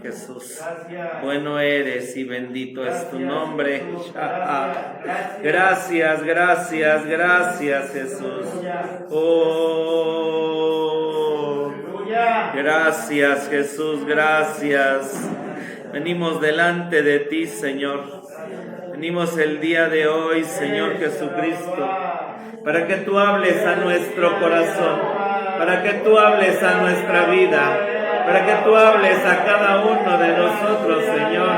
Jesús. Bueno eres y bendito es tu nombre. Gracias, gracias, gracias, Jesús. Oh, gracias, Jesús, gracias. Venimos delante de ti, Señor. Venimos el día de hoy, Señor Jesucristo, para que tú hables a nuestro corazón, para que tú hables a nuestra vida, para que tú hables a cada uno de nosotros, Señor.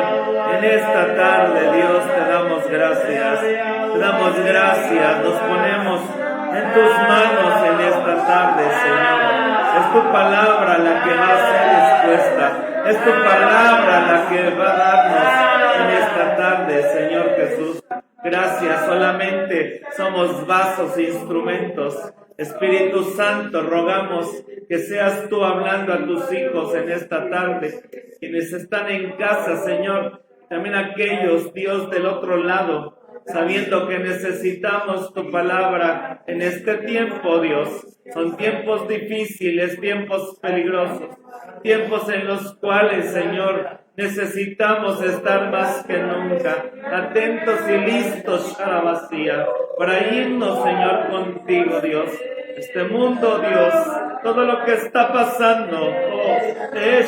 En esta tarde, Dios, te damos gracias, nos ponemos en tus manos en esta tarde, Señor. Es tu palabra la que va a ser expuesta, es tu palabra la que va a darnos en esta tarde, Señor Jesús. Gracias, solamente somos vasos e instrumentos. Espíritu Santo, rogamos que seas tú hablando a tus hijos en esta tarde, quienes están en casa, Señor, también aquellos, Dios, del otro lado, sabiendo que necesitamos tu palabra en este tiempo, Dios. Son tiempos difíciles, tiempos peligrosos, tiempos en los cuales, Señor, necesitamos estar más que nunca atentos y listos, Sharabasía, para irnos, Señor, contigo, Dios. Este mundo, Dios, todo lo que está pasando,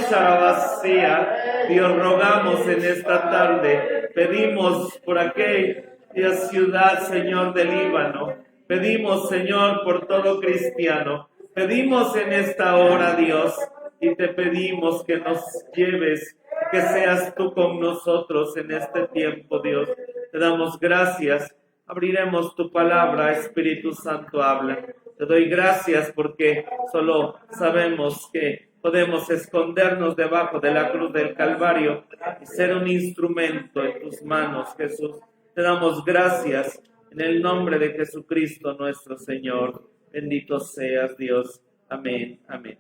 Sharabasía, Dios, rogamos en esta tarde, pedimos por aquella ciudad, Señor, del Líbano, pedimos, Señor, por todo cristiano, pedimos en esta hora, Dios, y te pedimos que nos lleves, que seas tú con nosotros en este tiempo, Dios. Te damos gracias. Abriremos tu palabra, Espíritu Santo, habla. Te doy gracias porque solo sabemos que podemos escondernos debajo de la cruz del Calvario y ser un instrumento en tus manos, Jesús. Te damos gracias en el nombre de Jesucristo nuestro Señor. Bendito seas, Dios. Amén, amén.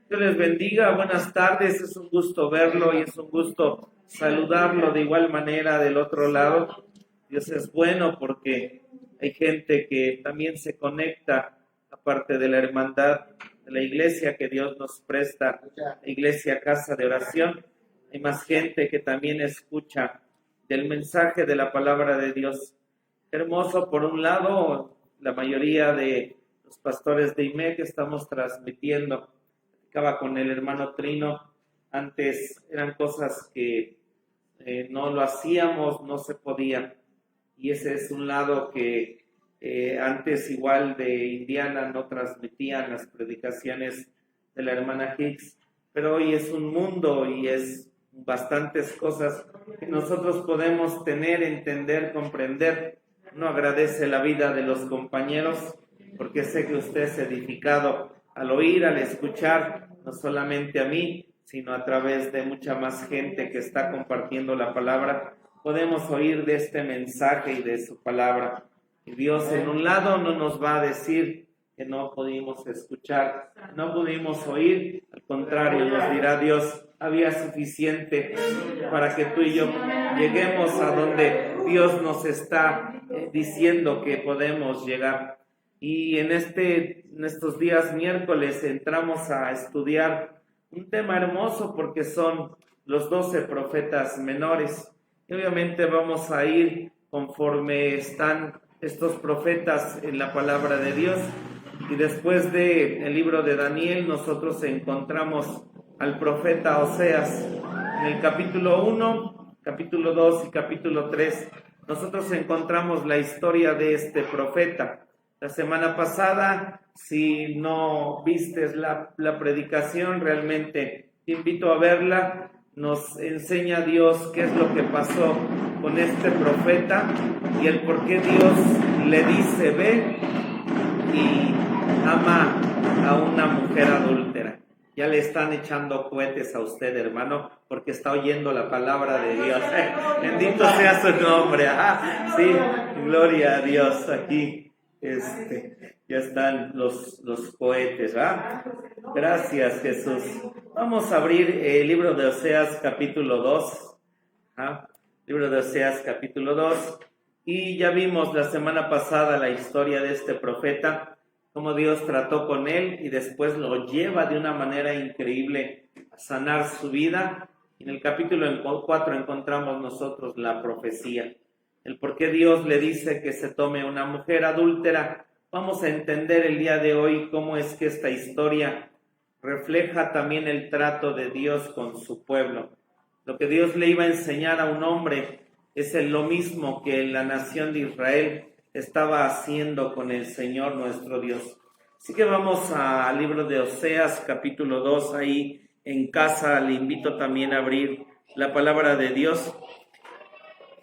Dios les bendiga, buenas tardes, es un gusto verlo y es un gusto saludarlo de igual manera del otro lado. Dios es bueno porque hay gente que también se conecta, aparte de la hermandad de la iglesia que Dios nos presta, la iglesia casa de oración. Hay más gente que también escucha del mensaje de la palabra de Dios. Hermoso, por un lado, la mayoría de los pastores de IMEC que estamos transmitiendo. Acaba con el hermano Trino, antes eran cosas que no lo hacíamos, no se podía, y ese es un lado que antes igual de Indiana no transmitían las predicaciones de la hermana Hicks, pero hoy es un mundo y es bastantes cosas que nosotros podemos tener, entender, comprender. Uno agradece la vida de los compañeros porque sé que usted es edificado al oír, al escuchar, no solamente a mí, sino a través de mucha más gente que está compartiendo la palabra, podemos oír de este mensaje y de su palabra. Y Dios en un lado no nos va a decir que no pudimos escuchar, no pudimos oír, al contrario, nos dirá Dios, había suficiente para que tú y yo lleguemos a donde Dios nos está diciendo que podemos llegar. Y en estos días miércoles entramos a estudiar un tema hermoso porque son los 12 profetas menores. Y obviamente vamos a ir conforme están estos profetas en la palabra de Dios. Y después del libro de Daniel nosotros encontramos al profeta Oseas. En el capítulo 1, capítulo 2 y capítulo 3 nosotros encontramos la historia de este profeta. La semana pasada, si no vistes la predicación, realmente te invito a verla. Nos enseña Dios qué es lo que pasó con este profeta y el por qué Dios le dice, ve y ama a una mujer adúltera. Ya le están echando cohetes a usted, hermano, porque está oyendo la palabra de Dios. Bendito sea su nombre. Sí, gloria a Dios aquí. Ya están los cohetes, ¿verdad? Gracias, Jesús. Vamos a abrir el libro de Oseas capítulo 2. Libro de Oseas capítulo 2. Y ya vimos la semana pasada la historia de este profeta, cómo Dios trató con él y después lo lleva de una manera increíble a sanar su vida. En el capítulo 4 encontramos nosotros la profecía, el por qué Dios le dice que se tome una mujer adúltera. Vamos a entender el día de hoy cómo es que esta historia refleja también el trato de Dios con su pueblo. Lo que Dios le iba a enseñar a un hombre es lo mismo que la nación de Israel estaba haciendo con el Señor nuestro Dios. Así que vamos al libro de Oseas, capítulo 2, ahí en casa le invito también a abrir la palabra de Dios.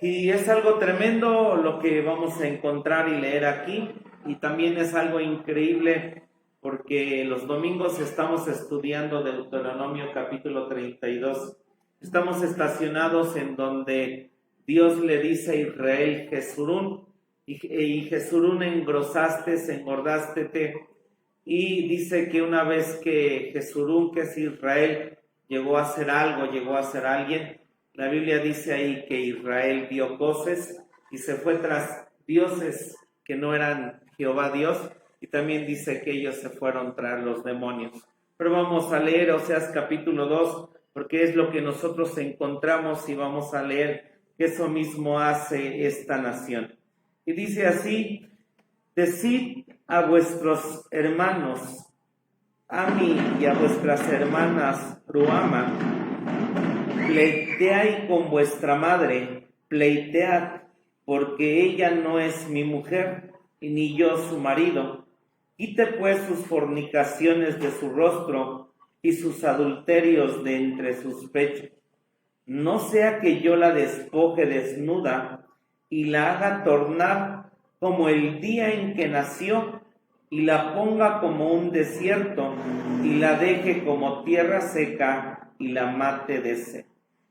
Y es algo tremendo lo que vamos a encontrar y leer aquí, y también es algo increíble porque los domingos estamos estudiando Deuteronomio capítulo 32. Estamos estacionados en donde Dios le dice a Israel, Jesurún, y Jesurún engordástete. Y dice que una vez que Jesurún, que es Israel, llegó a hacer algo, llegó a ser alguien, la Biblia dice ahí que Israel dio voces y se fue tras dioses que no eran Jehová Dios, y también dice que ellos se fueron tras los demonios. Pero vamos a leer Oseas capítulo 2, porque es lo que nosotros encontramos y vamos a leer que eso mismo hace esta nación. Y dice así: decid a vuestros hermanos, a mí y a vuestras hermanas Ruama, pleitead con vuestra madre, pleitead, porque ella no es mi mujer, ni yo su marido. Quite pues sus fornicaciones de su rostro y sus adulterios de entre sus pechos. No sea que yo la despoje desnuda y la haga tornar como el día en que nació, y la ponga como un desierto, y la deje como tierra seca, y la mate de sed.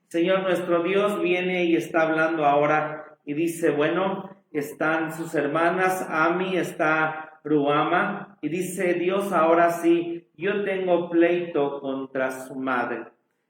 Señor nuestro Dios viene y está hablando ahora, y dice, bueno, están sus hermanas, Ami, está Ruama, y dice Dios, ahora sí, yo tengo pleito contra su madre.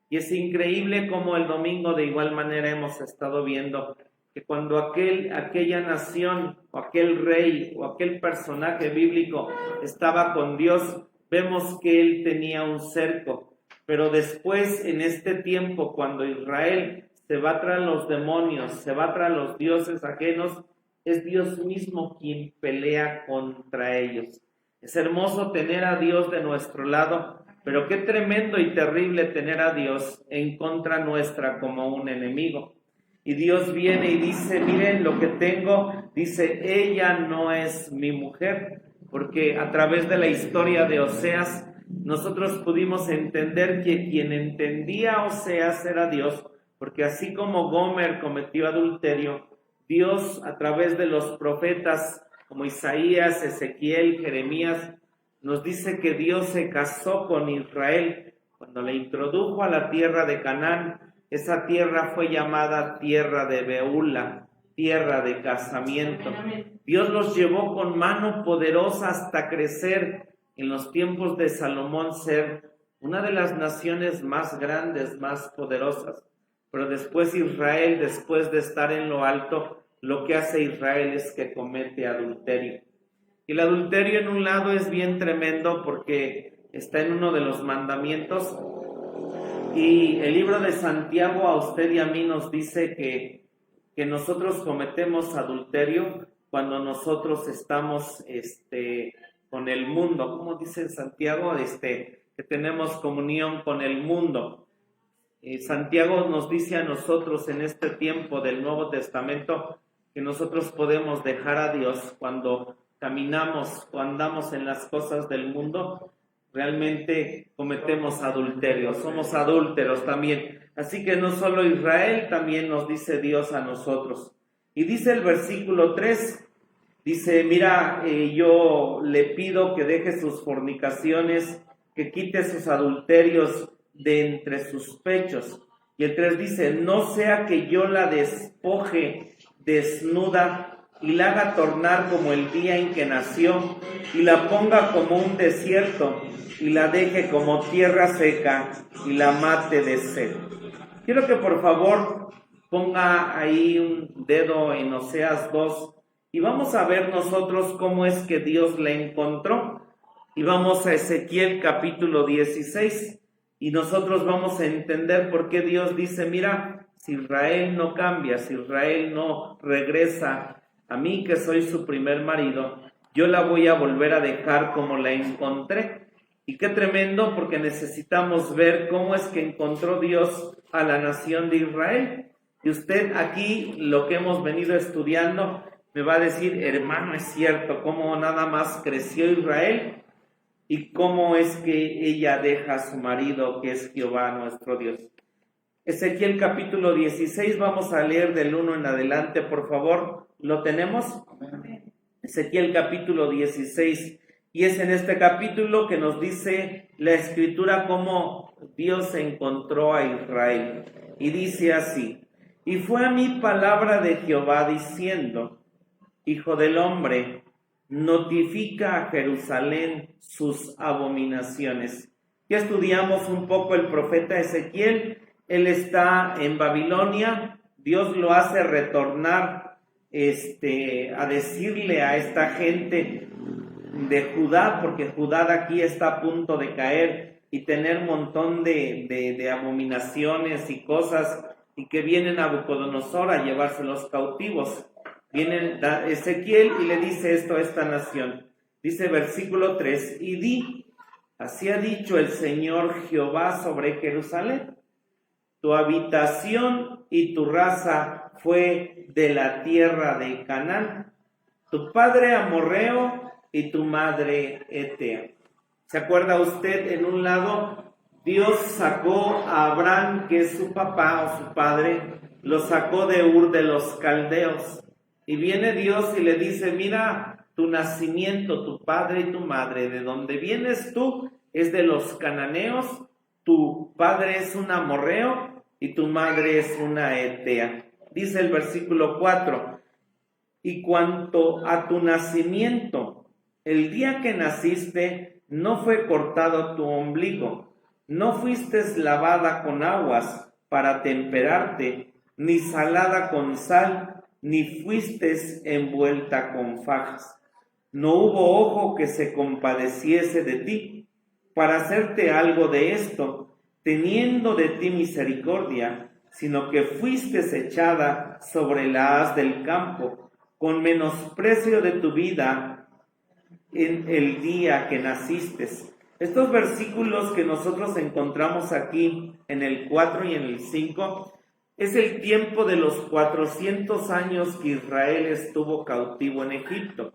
Y es increíble como el domingo de igual manera hemos estado viendo que cuando aquella nación o aquel rey o aquel personaje bíblico estaba con Dios, vemos que él tenía un cerco. Pero después, en este tiempo, cuando Israel se va tras los demonios, se va tras los dioses ajenos, es Dios mismo quien pelea contra ellos. Es hermoso tener a Dios de nuestro lado, pero qué tremendo y terrible tener a Dios en contra nuestra como un enemigo. Y Dios viene y dice, miren lo que tengo, dice, ella no es mi mujer, porque a través de la historia de Oseas, nosotros pudimos entender que quien entendía a Oseas era Dios, porque así como Gomer cometió adulterio, Dios a través de los profetas como Isaías, Ezequiel, Jeremías, nos dice que Dios se casó con Israel cuando le introdujo a la tierra de Canaán. Esa tierra fue llamada tierra de Beula, tierra de casamiento. Dios los llevó con mano poderosa hasta crecer en los tiempos de Salomón, ser una de las naciones más grandes, más poderosas. Pero después Israel, después de estar en lo alto, lo que hace Israel es que comete adulterio. Y el adulterio en un lado es bien tremendo porque está en uno de los mandamientos. Y el libro de Santiago a usted y a mí nos dice que nosotros cometemos adulterio cuando nosotros estamos con el mundo. ¿Cómo dice Santiago? Que tenemos comunión con el mundo. Santiago nos dice a nosotros en este tiempo del Nuevo Testamento que nosotros podemos dejar a Dios cuando caminamos o andamos en las cosas del mundo. Realmente cometemos adulterio, somos adúlteros también. Así que no solo Israel, también nos dice Dios a nosotros. Y dice el versículo 3, dice, mira, yo le pido que deje sus fornicaciones, que quite sus adulterios de entre sus pechos. Y el 3 dice, no sea que yo la despoje desnuda y la haga tornar como el día en que nació, y la ponga como un desierto, y la deje como tierra seca, y la mate de sed. Quiero que por favor ponga ahí un dedo en Oseas 2, y vamos a ver nosotros cómo es que Dios la encontró. Y vamos a Ezequiel capítulo 16. Y nosotros vamos a entender por qué Dios dice, mira, si Israel no cambia, si Israel no regresa a mí, que soy su primer marido, yo la voy a volver a dejar como la encontré. Y qué tremendo, porque necesitamos ver cómo es que encontró Dios a la nación de Israel. Y usted aquí, lo que hemos venido estudiando, me va a decir, hermano, es cierto, cómo nada más creció Israel y cómo es que ella deja a su marido, que es Jehová nuestro Dios. Ezequiel capítulo 16, vamos a leer del 1 en adelante, por favor. ¿Lo tenemos? Ezequiel capítulo 16, y es en este capítulo que nos dice la escritura cómo Dios encontró a Israel. Y dice así, y fue a mí palabra de Jehová diciendo, hijo del hombre, notifica a Jerusalén sus abominaciones. Ya estudiamos un poco el profeta Ezequiel. Él está en Babilonia, Dios lo hace retornar a decirle a esta gente de Judá, porque Judá de aquí está a punto de caer y tener un montón de abominaciones y cosas, y que vienen a Nabucodonosor a llevarse los cautivos. Viene Ezequiel y le dice esto a esta nación. Dice versículo 3, y di, así ha dicho el Señor Jehová sobre Jerusalén, tu habitación y tu raza fue de la tierra de Canaán, tu padre amorreo y tu madre etea. ¿Se acuerda usted? En un lado, Dios sacó a Abraham, que es su papá o su padre, lo sacó de Ur de los caldeos. Y viene Dios y le dice, mira, tu nacimiento, tu padre y tu madre, de donde vienes tú, es de los cananeos, tu padre es un amorreo y tu madre es una etea. Dice el versículo 4, y cuanto a tu nacimiento, el día que naciste, no fue cortado tu ombligo, no fuiste lavada con aguas para temperarte, ni salada con sal, ni fuiste envuelta con fajas. No hubo ojo que se compadeciese de ti, para hacerte algo de esto, teniendo de ti misericordia, sino que fuiste echada sobre la haz del campo, con menosprecio de tu vida en el día que naciste. Estos versículos que nosotros encontramos aquí en el 4 y en el 5, es el tiempo de los 400 años que Israel estuvo cautivo en Egipto.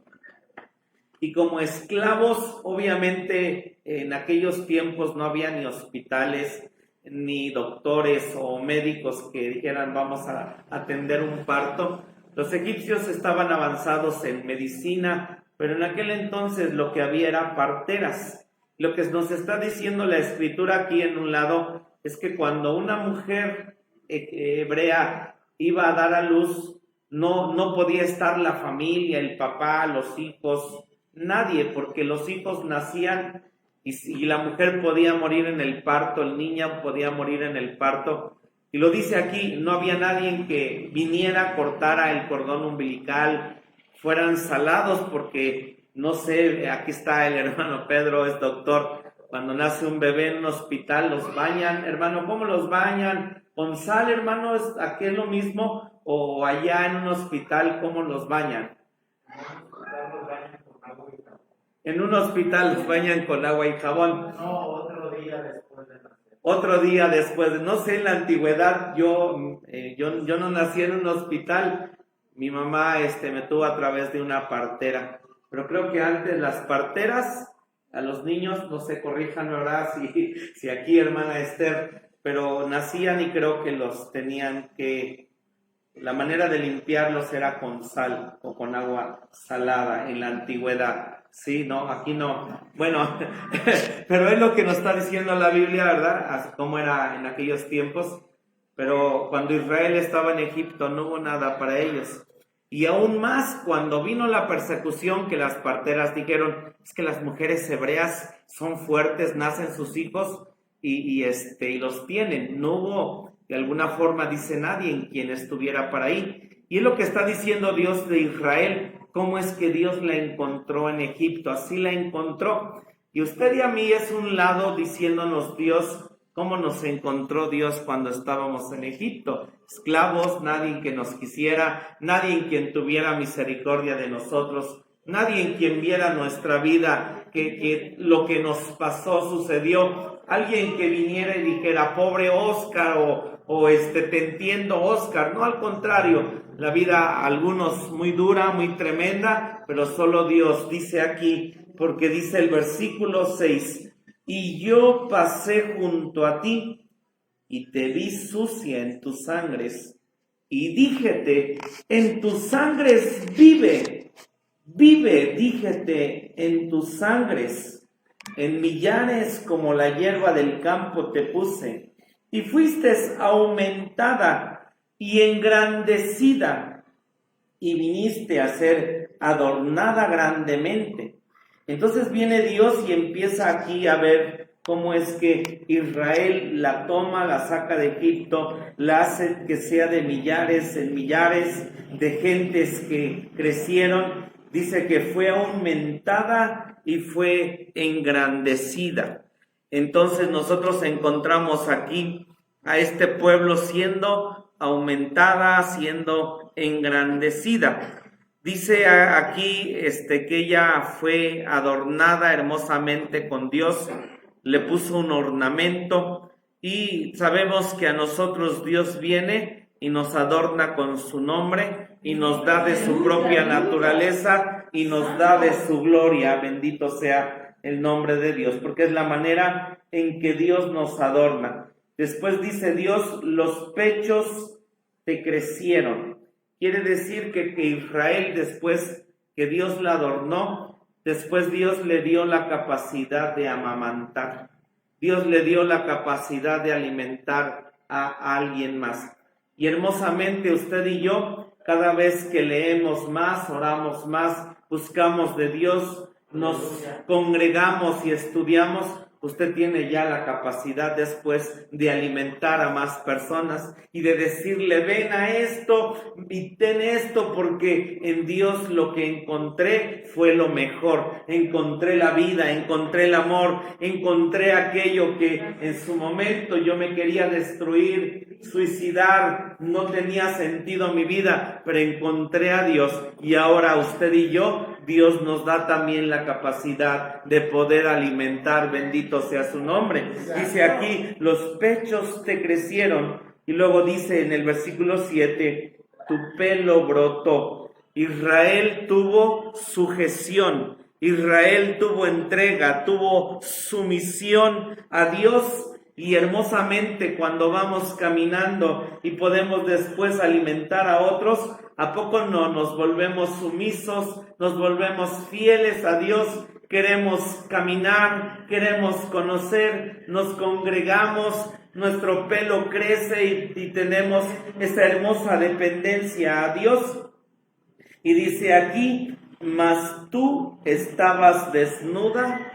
Y como esclavos, obviamente en aquellos tiempos no había ni hospitales, ni doctores o médicos que dijeran vamos a atender un parto. Los egipcios estaban avanzados en medicina, pero en aquel entonces lo que había era parteras. Lo que nos está diciendo la escritura aquí en un lado es que cuando una mujer hebrea iba a dar a luz, no podía estar la familia, el papá, los hijos, nadie, porque los hijos nacían y la mujer podía morir en el parto, el niño podía morir en el parto. Y lo dice aquí, no había nadie que viniera, cortara el cordón umbilical, fueran salados, porque no sé, aquí está el hermano Pedro, es doctor. Cuando nace un bebé en un hospital, los bañan, hermano, ¿cómo los bañan? ¿Con sal, hermano? ¿Aquí es lo mismo? ¿O allá en un hospital, cómo los bañan? En un hospital los bañan con agua y jabón. No, otro día después de nacer. Otro día después, no sé, en la antigüedad, yo no nací en un hospital. Mi mamá me tuvo a través de una partera. Pero creo que antes las parteras, a los niños, no se corrijan, ¿verdad? Si aquí, hermana Esther, pero nacían y creo que los tenían que, la manera de limpiarlos era con sal o con agua salada en la antigüedad. Sí, no, aquí no. Bueno, pero es lo que nos está diciendo la Biblia, ¿verdad? Así como era en aquellos tiempos. Pero cuando Israel estaba en Egipto no hubo nada para ellos. Y aún más cuando vino la persecución, que las parteras dijeron, es que las mujeres hebreas son fuertes, nacen sus hijos y los tienen. No hubo, de alguna forma, dice nadie en quien estuviera para ahí. Y es lo que está diciendo Dios de Israel, cómo es que Dios la encontró en Egipto, así la encontró. Y usted y a mí es un lado diciéndonos Dios, ¿Cómo nos encontró Dios cuando estábamos en Egipto? Esclavos, nadie en que nos quisiera, nadie en quien tuviera misericordia de nosotros, nadie en quien viera nuestra vida, que lo que nos pasó sucedió. Alguien que viniera y dijera, pobre Oscar, te entiendo, Oscar. No, al contrario, la vida a algunos muy dura, muy tremenda, pero solo Dios dice aquí, porque dice el versículo 6, y yo pasé junto a ti y te vi sucia en tus sangres y díjete, en tus sangres vive, vive, díjete, en tus sangres, en millares como la hierba del campo te puse y fuiste aumentada y engrandecida y viniste a ser adornada grandemente. Entonces viene Dios y empieza aquí a ver cómo es que Israel la toma, la saca de Egipto, la hace que sea de millares en millares de gentes que crecieron. Dice que fue aumentada y fue engrandecida. Entonces nosotros encontramos aquí a este pueblo siendo aumentada, siendo engrandecida. Dice aquí que ella fue adornada hermosamente con Dios, le puso un ornamento y sabemos que a nosotros Dios viene y nos adorna con su nombre y nos da de su propia naturaleza y nos da de su gloria. Bendito sea el nombre de Dios, porque es la manera en que Dios nos adorna. Después dice Dios, los pechos te crecieron. Quiere decir que Israel, después que Dios la adornó, después Dios le dio la capacidad de amamantar. Dios le dio la capacidad de alimentar a alguien más. Y hermosamente usted y yo, cada vez que leemos más, oramos más, buscamos de Dios, nos congregamos y estudiamos, usted tiene ya la capacidad después de alimentar a más personas y de decirle, ven a esto y ten esto, porque en Dios lo que encontré fue lo mejor. Encontré la vida, encontré el amor, encontré aquello que en su momento yo me quería destruir, suicidar, no tenía sentido mi vida, pero encontré a Dios y ahora usted y yo, Dios nos da también la capacidad de poder alimentar. Bendito sea su nombre. Dice aquí, los pechos te crecieron. Y luego dice en el versículo 7, tu pelo brotó. Israel tuvo sujeción. Israel tuvo entrega, tuvo sumisión a Dios. Y hermosamente cuando vamos caminando y podemos después alimentar a otros, ¿a poco no nos volvemos sumisos, nos volvemos fieles a Dios? Queremos caminar, queremos conocer, nos congregamos, nuestro pelo crece y tenemos esa hermosa dependencia a Dios. Y dice aquí, mas tú estabas desnuda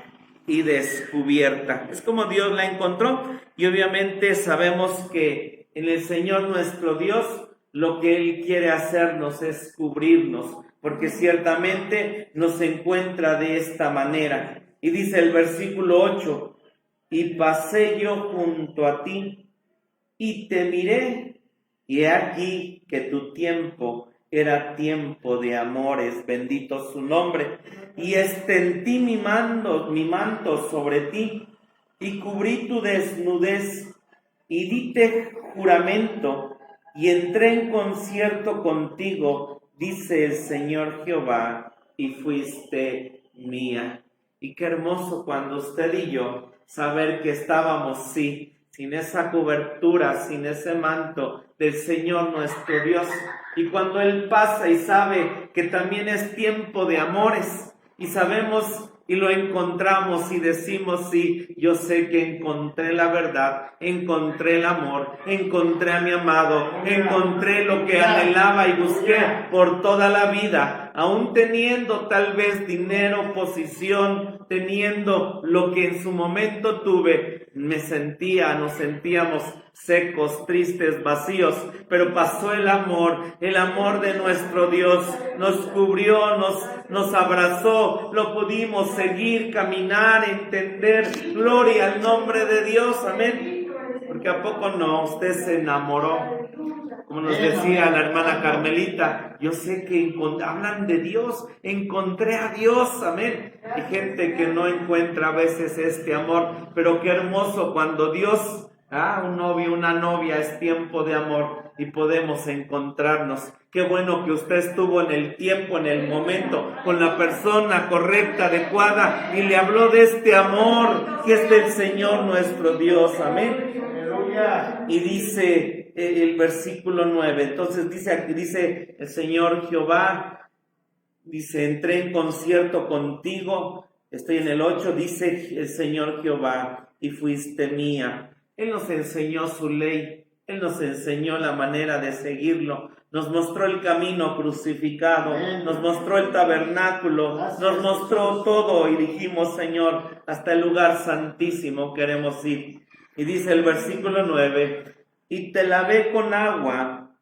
y descubierta. Es como Dios la encontró y obviamente sabemos que en el Señor nuestro Dios lo que Él quiere hacernos es cubrirnos, porque ciertamente nos encuentra de esta manera. Y dice el versículo 8, y pasé yo junto a ti y te miré, y he aquí que tu tiempo era tiempo de amores, bendito su nombre, y extendí mi manto sobre ti, y cubrí tu desnudez, y dite juramento, y entré en concierto contigo, dice el Señor Jehová, y fuiste mía. Y qué hermoso cuando usted y yo saber que estábamos, sí, sin esa cobertura, sin ese manto del Señor nuestro Dios. Y cuando Él pasa y sabe que también es tiempo de amores, y sabemos y lo encontramos y decimos, sí, yo sé que encontré la verdad, encontré el amor, encontré a mi amado, encontré lo que anhelaba y busqué por toda la vida, aún teniendo tal vez dinero, posición, teniendo lo que en su momento tuve, nos sentíamos secos, tristes, vacíos, pero pasó el amor de nuestro Dios, nos cubrió, nos abrazó, lo pudimos seguir, caminar, entender, gloria al nombre de Dios, amén. Porque a poco no, usted se enamoró. Como nos decía la hermana Carmelita, yo sé que hablan de Dios, encontré a Dios, amén. Hay gente que no encuentra a veces este amor, pero qué hermoso cuando Dios, un novio, una novia, es tiempo de amor y podemos encontrarnos. Qué bueno que usted estuvo en el tiempo, en el momento, con la persona correcta, adecuada, y le habló de este amor que es del Señor nuestro Dios, amén. Y dice el versículo 9, entonces dice el Señor Jehová, dice, entré en concierto contigo, estoy en el 8, dice el Señor Jehová, y fuiste mía. Él nos enseñó su ley, Él nos enseñó la manera de seguirlo, nos mostró el camino crucificado, nos mostró el tabernáculo, nos mostró todo y dijimos, Señor, hasta el lugar santísimo queremos ir. Y dice el versículo 9, y te lavé con agua,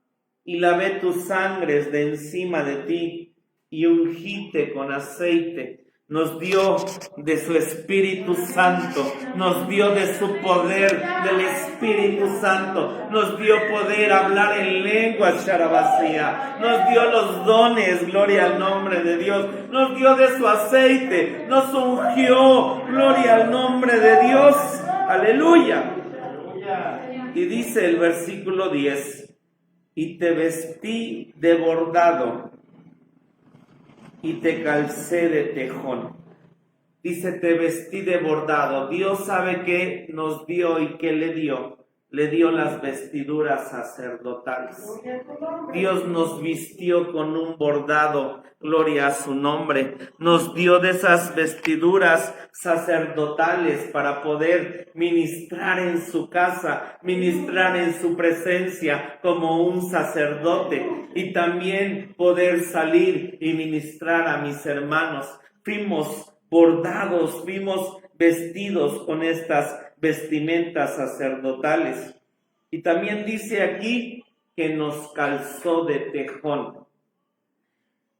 y lavé tus sangres de encima de ti, y ungíte con aceite. Nos dio de su Espíritu Santo, nos dio de su poder del Espíritu Santo, nos dio poder hablar en lenguas, Sharabasía, nos dio los dones, gloria al nombre de Dios, nos dio de su aceite, nos ungió, gloria al nombre de Dios, aleluya. Y dice el versículo 10, y te vestí de bordado, y te calcé de tejón. Dice, te vestí de bordado. Dios sabe qué nos dio y qué le dio. Le dio las vestiduras sacerdotales. Dios nos vistió con un bordado, gloria a su nombre. Nos dio de esas vestiduras sacerdotales para poder ministrar en su casa, ministrar en su presencia como un sacerdote y también poder salir y ministrar a mis hermanos. Fuimos bordados, fuimos vestidos con estas vestimentas sacerdotales. Y también dice aquí que nos calzó de tejón.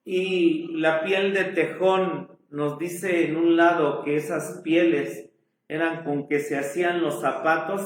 Y la piel de tejón nos dice en un lado que esas pieles eran con que se hacían los zapatos,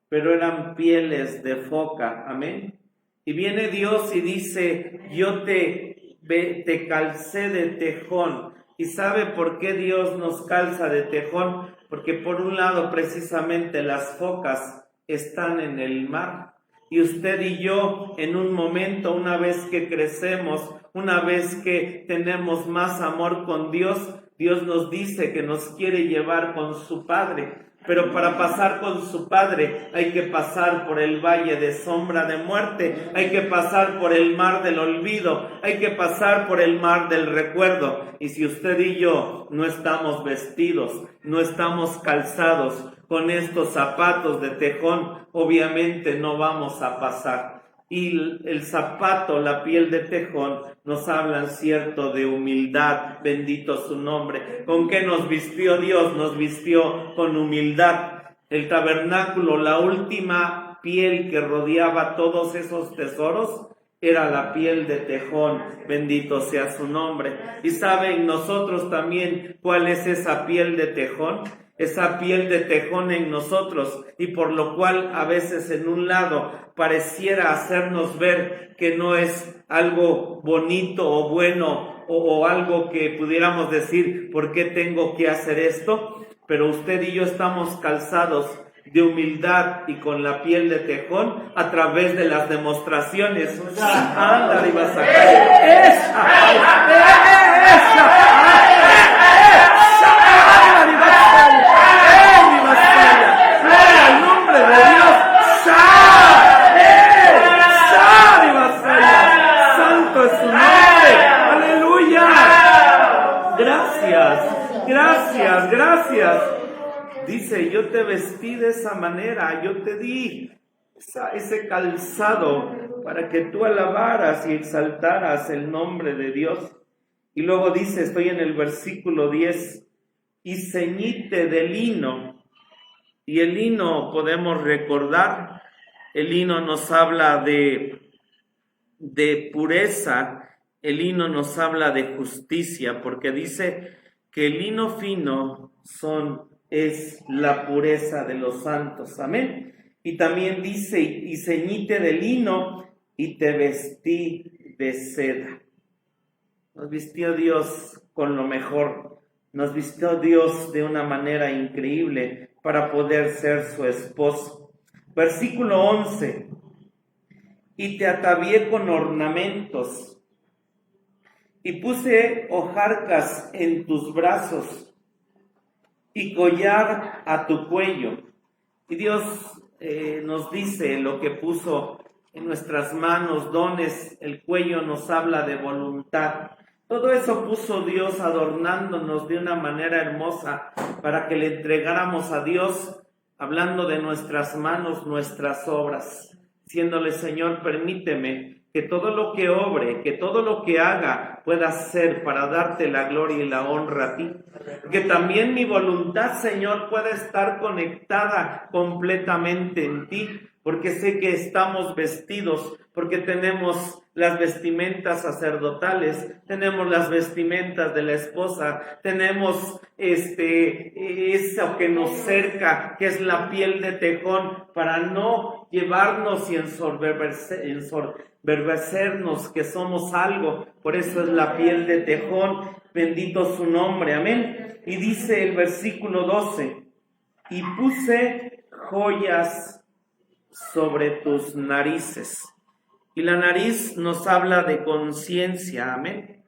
pero eran pieles de foca, amén. Y viene Dios y dice, yo te calcé de tejón. ¿Y sabe por qué Dios nos calza de tejón? Porque por un lado precisamente las focas están en el mar. Y usted y yo en un momento, una vez que crecemos, una vez que tenemos más amor con Dios, Dios nos dice que nos quiere llevar con su Padre. Pero para pasar con su Padre hay que pasar por el valle de sombra de muerte, hay que pasar por el mar del olvido, hay que pasar por el mar del recuerdo. Y si usted y yo no estamos vestidos, no estamos calzados con estos zapatos de tejón, obviamente no vamos a pasar. Y el zapato, la piel de tejón, nos hablan cierto de humildad, bendito su nombre. ¿Con qué nos vistió Dios? Nos vistió con humildad. El tabernáculo, la última piel que rodeaba todos esos tesoros, era la piel de tejón, bendito sea su nombre. Y saben nosotros también cuál es esa piel de tejón. Esa piel de tejón en nosotros, y por lo cual a veces en un lado pareciera hacernos ver que no es algo bonito o bueno o algo que pudiéramos decir, ¿por qué tengo que hacer esto? Pero usted y yo estamos calzados de humildad y con la piel de tejón a través de las demostraciones. ¡Anda, arriba, Gracias. Dice, yo te vestí de esa manera, yo te di ese calzado para que tú alabaras y exaltaras el nombre de Dios. Y luego dice, estoy en el versículo 10, y ceñite de lino. Y el lino podemos recordar, el lino nos habla de pureza, el lino nos habla de justicia, porque dice que el lino fino es la pureza de los santos, amén. Y también dice, y ceñite de lino y te vestí de seda. Nos vistió Dios con lo mejor. Nos vistió Dios de una manera increíble para poder ser su esposo. Versículo 11. Y te atavié con ornamentos y puse hojarcas en tus brazos y collar a tu cuello. Y Dios nos dice lo que puso en nuestras manos, dones. El cuello nos habla de voluntad. Todo eso puso Dios adornándonos de una manera hermosa para que le entregáramos a Dios, hablando de nuestras manos, nuestras obras, diciéndole: Señor, permíteme que todo lo que obre, que todo lo que haga pueda ser para darte la gloria y la honra a ti. Que también mi voluntad, Señor, pueda estar conectada completamente en ti, porque sé que estamos vestidos, porque tenemos las vestimentas sacerdotales, tenemos las vestimentas de la esposa, tenemos eso que nos cerca, que es la piel de tejón, para no llevarnos y ensorberbecernos que somos algo. Por eso es la piel de tejón. Bendito su nombre, amén. Y dice el versículo 12: y puse joyas sobre tus narices. Y la nariz nos habla de conciencia, amén.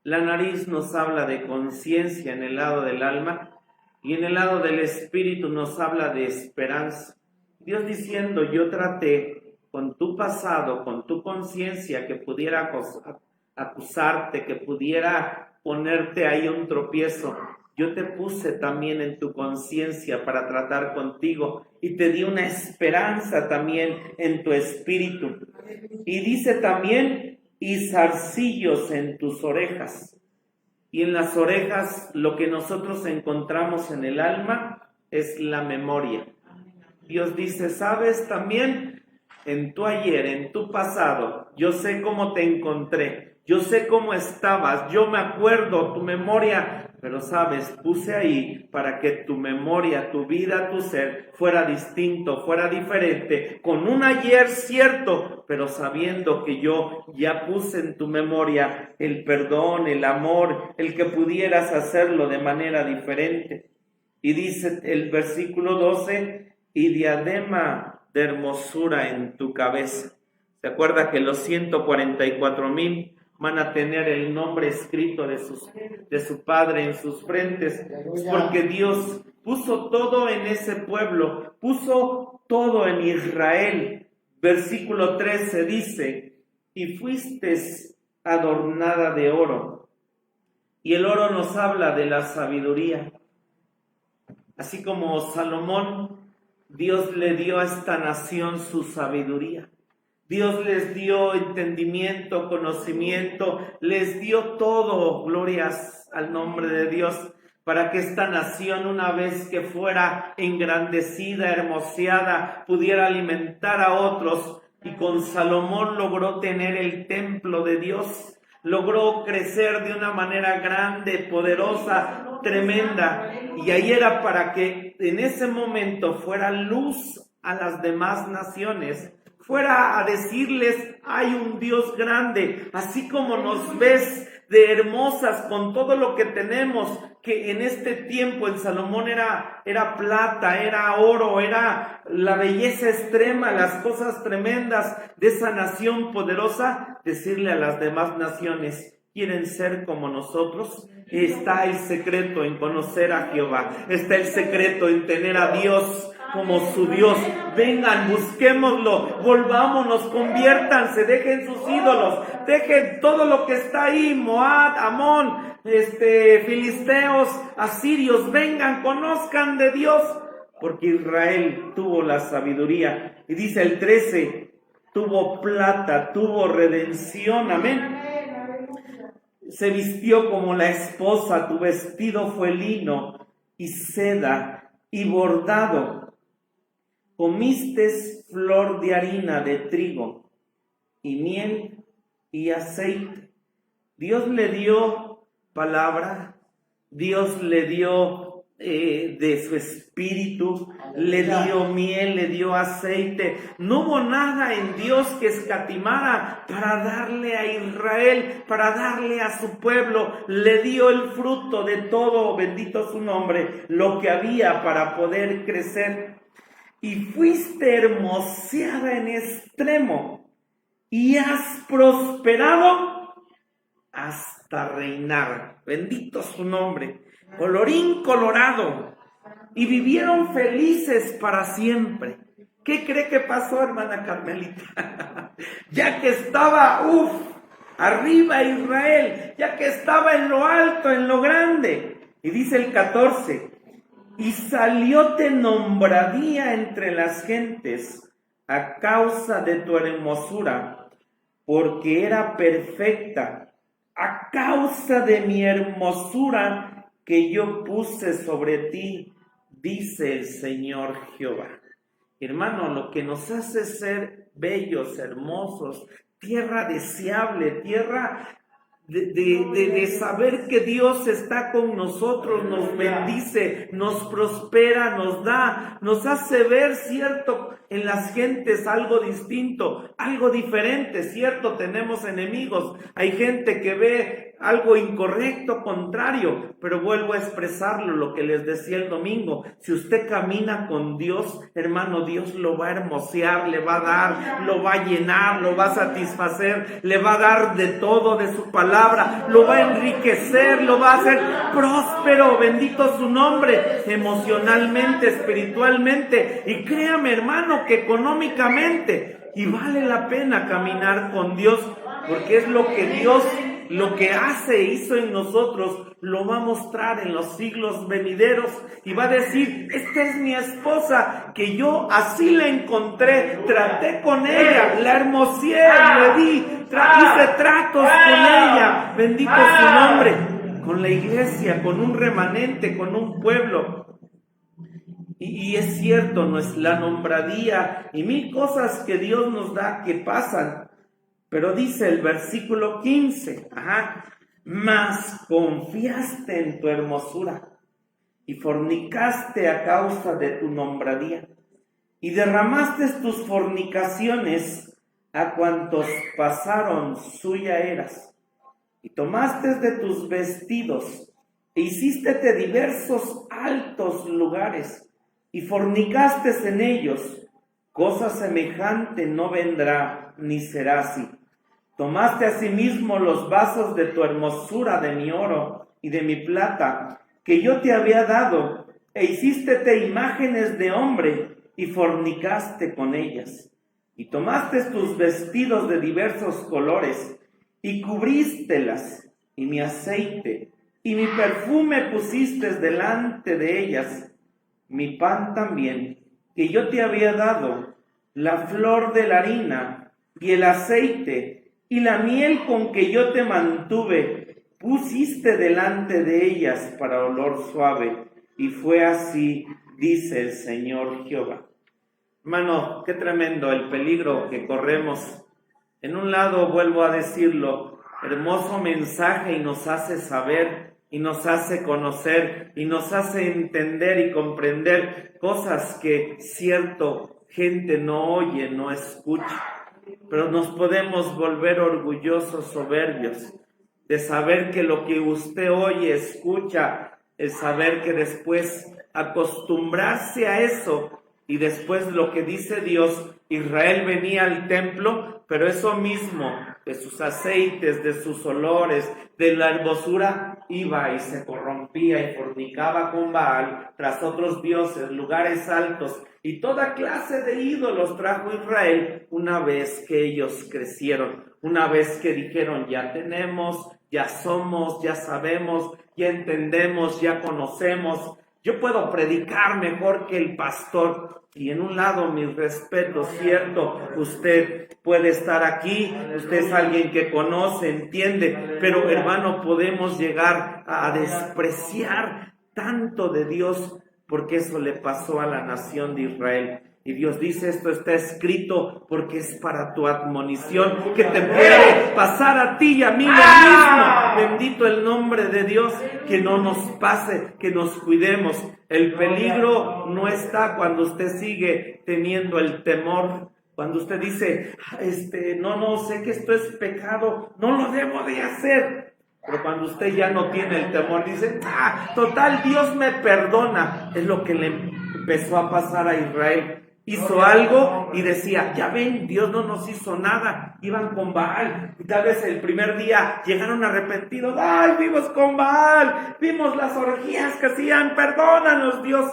La nariz nos habla de conciencia en el lado del alma, y en el lado del espíritu nos habla de esperanza. Dios diciendo: yo traté con tu pasado, con tu conciencia, que pudiera acusarte, que pudiera ponerte ahí un tropiezo. Yo te puse también en tu conciencia para tratar contigo, y te di una esperanza también en tu espíritu. Y dice también: y zarcillos en tus orejas. Y en las orejas lo que nosotros encontramos en el alma es la memoria. Dios dice: sabes, también en tu ayer, en tu pasado, yo sé cómo te encontré, yo sé cómo estabas, yo me acuerdo tu memoria, pero sabes, puse ahí para que tu memoria, tu vida, tu ser fuera distinto, fuera diferente, con un ayer cierto, pero sabiendo que yo ya puse en tu memoria el perdón, el amor, el que pudieras hacerlo de manera diferente. Y dice el versículo 12: y diadema de hermosura en tu cabeza. ¿Se acuerda que los 144,000 van a tener el nombre escrito de su Padre en sus frentes? Porque Dios puso todo en ese pueblo, puso todo en Israel. Versículo 13 dice: y fuiste adornada de oro. Y el oro nos habla de la sabiduría. Así como Salomón, Dios le dio a esta nación su sabiduría. Dios les dio entendimiento, conocimiento, les dio todo, glorias al nombre de Dios, para que esta nación, una vez que fuera engrandecida, hermoseada, pudiera alimentar a otros. Y con Salomón logró tener el templo de Dios, logró crecer de una manera grande, poderosa, tremenda. Y ahí era para que en ese momento fuera luz a las demás naciones, fuera a decirles: hay un Dios grande, así como nos ves de hermosas con todo lo que tenemos, que en este tiempo en Salomón era plata, era oro, era la belleza extrema, las cosas tremendas de esa nación poderosa. Decirle a las demás naciones: ¿quieren ser como nosotros? Está el secreto en conocer a Jehová, está el secreto en tener a Dios como su Dios. Vengan, busquémoslo, volvámonos, conviértanse, dejen sus ídolos, dejen todo lo que está ahí, Moab, Amón, filisteos, asirios. Vengan, conozcan de Dios, porque Israel tuvo la sabiduría. Y dice el 13, tuvo plata, tuvo redención, amén. Se vistió como la esposa, tu vestido fue lino y seda y bordado. Comiste flor de harina de trigo y miel y aceite. Dios le dio palabra, Dios le dio de su espíritu, le dio miel, le dio aceite. No hubo nada en Dios que escatimara para darle a Israel, para darle a su pueblo. Le dio el fruto de todo, bendito su nombre, lo que había para poder crecer. Y fuiste hermoseada en extremo y has prosperado hasta reinar. Bendito su nombre. Colorín colorado, y vivieron felices para siempre. ¿Qué cree que pasó, hermana Carmelita? Ya que estaba, arriba Israel, ya que estaba en lo alto, en lo grande. Y dice el 14, y salióte nombradía entre las gentes a causa de tu hermosura, porque era perfecta, a causa de mi hermosura que yo puse sobre ti, dice el Señor Jehová. Hermano, lo que nos hace ser bellos, hermosos, tierra deseable, tierra de saber que Dios está con nosotros, nos bendice, nos prospera, nos da, nos hace ver, cierto, en las gentes algo distinto, algo diferente, cierto, tenemos enemigos, hay gente que ve algo incorrecto, contrario, pero vuelvo a expresarlo, lo que les decía el domingo, si usted camina con Dios, hermano, Dios lo va a hermosear, le va a dar, lo va a llenar, lo va a satisfacer, le va a dar de todo de su palabra, lo va a enriquecer, lo va a hacer próspero, bendito su nombre, emocionalmente, espiritualmente, y créame, hermano, que económicamente, y vale la pena caminar con Dios, porque es lo que Dios, lo que hizo en nosotros, lo va a mostrar en los siglos venideros y va a decir, esta es mi esposa, que yo así la encontré, traté con ella, la hermoseé, le di, hice tratos con ella, bendito su nombre, con la iglesia, con un remanente, con un pueblo. Y es cierto, no es la nombradía y mil cosas que Dios nos da que pasan. Pero dice el versículo 15, mas confiaste en tu hermosura y fornicaste a causa de tu nombradía y derramaste tus fornicaciones a cuantos pasaron suya eras y tomaste de tus vestidos e hicístete diversos altos lugares y fornicaste en ellos, cosa semejante no vendrá ni será así. Tomaste asimismo los vasos de tu hermosura, de mi oro y de mi plata, que yo te había dado, e hicístete imágenes de hombre, y fornicaste con ellas. Y tomaste tus vestidos de diversos colores, y cubrístelas, y mi aceite, y mi perfume pusiste delante de ellas, mi pan también, que yo te había dado, la flor de la harina, y el aceite, y la miel con que yo te mantuve, pusiste delante de ellas para olor suave, y fue así, dice el Señor Jehová. Hermano, qué tremendo el peligro que corremos. En un lado, vuelvo a decirlo, hermoso mensaje y nos hace saber, y nos hace conocer, y nos hace entender y comprender cosas que cierto gente no oye, no escucha. Pero nos podemos volver orgullosos, soberbios, de saber que lo que usted oye, escucha, el saber que después acostumbrarse a eso, y después lo que dice Dios, Israel venía al templo, pero eso mismo, de sus aceites, de sus olores, de la hermosura, iba y se corrompía y fornicaba con Baal, tras otros dioses, lugares altos, y toda clase de ídolos trajo Israel una vez que ellos crecieron, una vez que dijeron, ya tenemos, ya somos, ya sabemos, ya entendemos, ya conocemos, yo puedo predicar mejor que el pastor. Y en un lado, mis respetos, cierto, usted puede estar aquí, usted es alguien que conoce, entiende, pero hermano, podemos llegar a despreciar tanto de Dios, porque eso le pasó a la nación de Israel. Y Dios dice, esto está escrito porque es para tu admonición, que te puede pasar a ti y a mí lo mismo. Bendito el nombre de Dios, que no nos pase, que nos cuidemos. El peligro no está cuando usted sigue teniendo el temor. Cuando usted dice, no, sé que esto es pecado, no lo debo de hacer. Pero cuando usted ya no tiene el temor, dice, total, Dios me perdona. Es lo que le empezó a pasar a Israel. Hizo algo y decía, ya ven, Dios no nos hizo nada. Iban con Baal y tal vez el primer día llegaron arrepentidos. Ay, vimos con Baal, vimos las orgías que hacían, perdónanos Dios.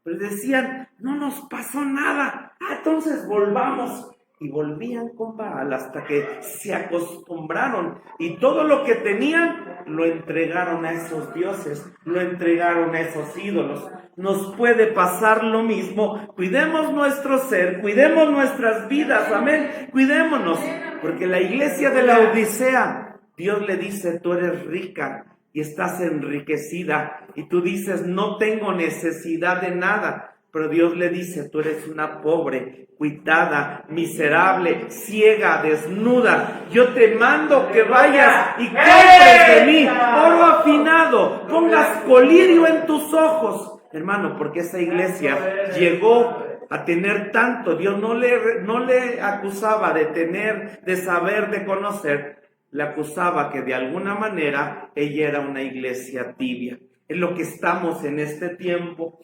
Pero decían, no nos pasó nada. Entonces volvamos. Y volvían con Baal hasta que se acostumbraron. Y todo lo que tenían lo entregaron a esos dioses, lo entregaron a esos ídolos. Nos puede pasar lo mismo. Cuidemos nuestro ser, cuidemos nuestras vidas, amén. Cuidémonos, porque la iglesia de la Odisea, Dios le dice, tú eres rica y estás enriquecida. Y tú dices, no tengo necesidad de nada. Pero Dios le dice, tú eres una pobre, cuitada, miserable, ciega, desnuda. Yo te mando que vayas y compres de mí oro afinado, pongas colirio en tus ojos. Hermano, porque esa iglesia llegó a tener tanto. Dios no le acusaba de tener, de saber, de conocer. Le acusaba que de alguna manera ella era una iglesia tibia. Es lo que estamos en este tiempo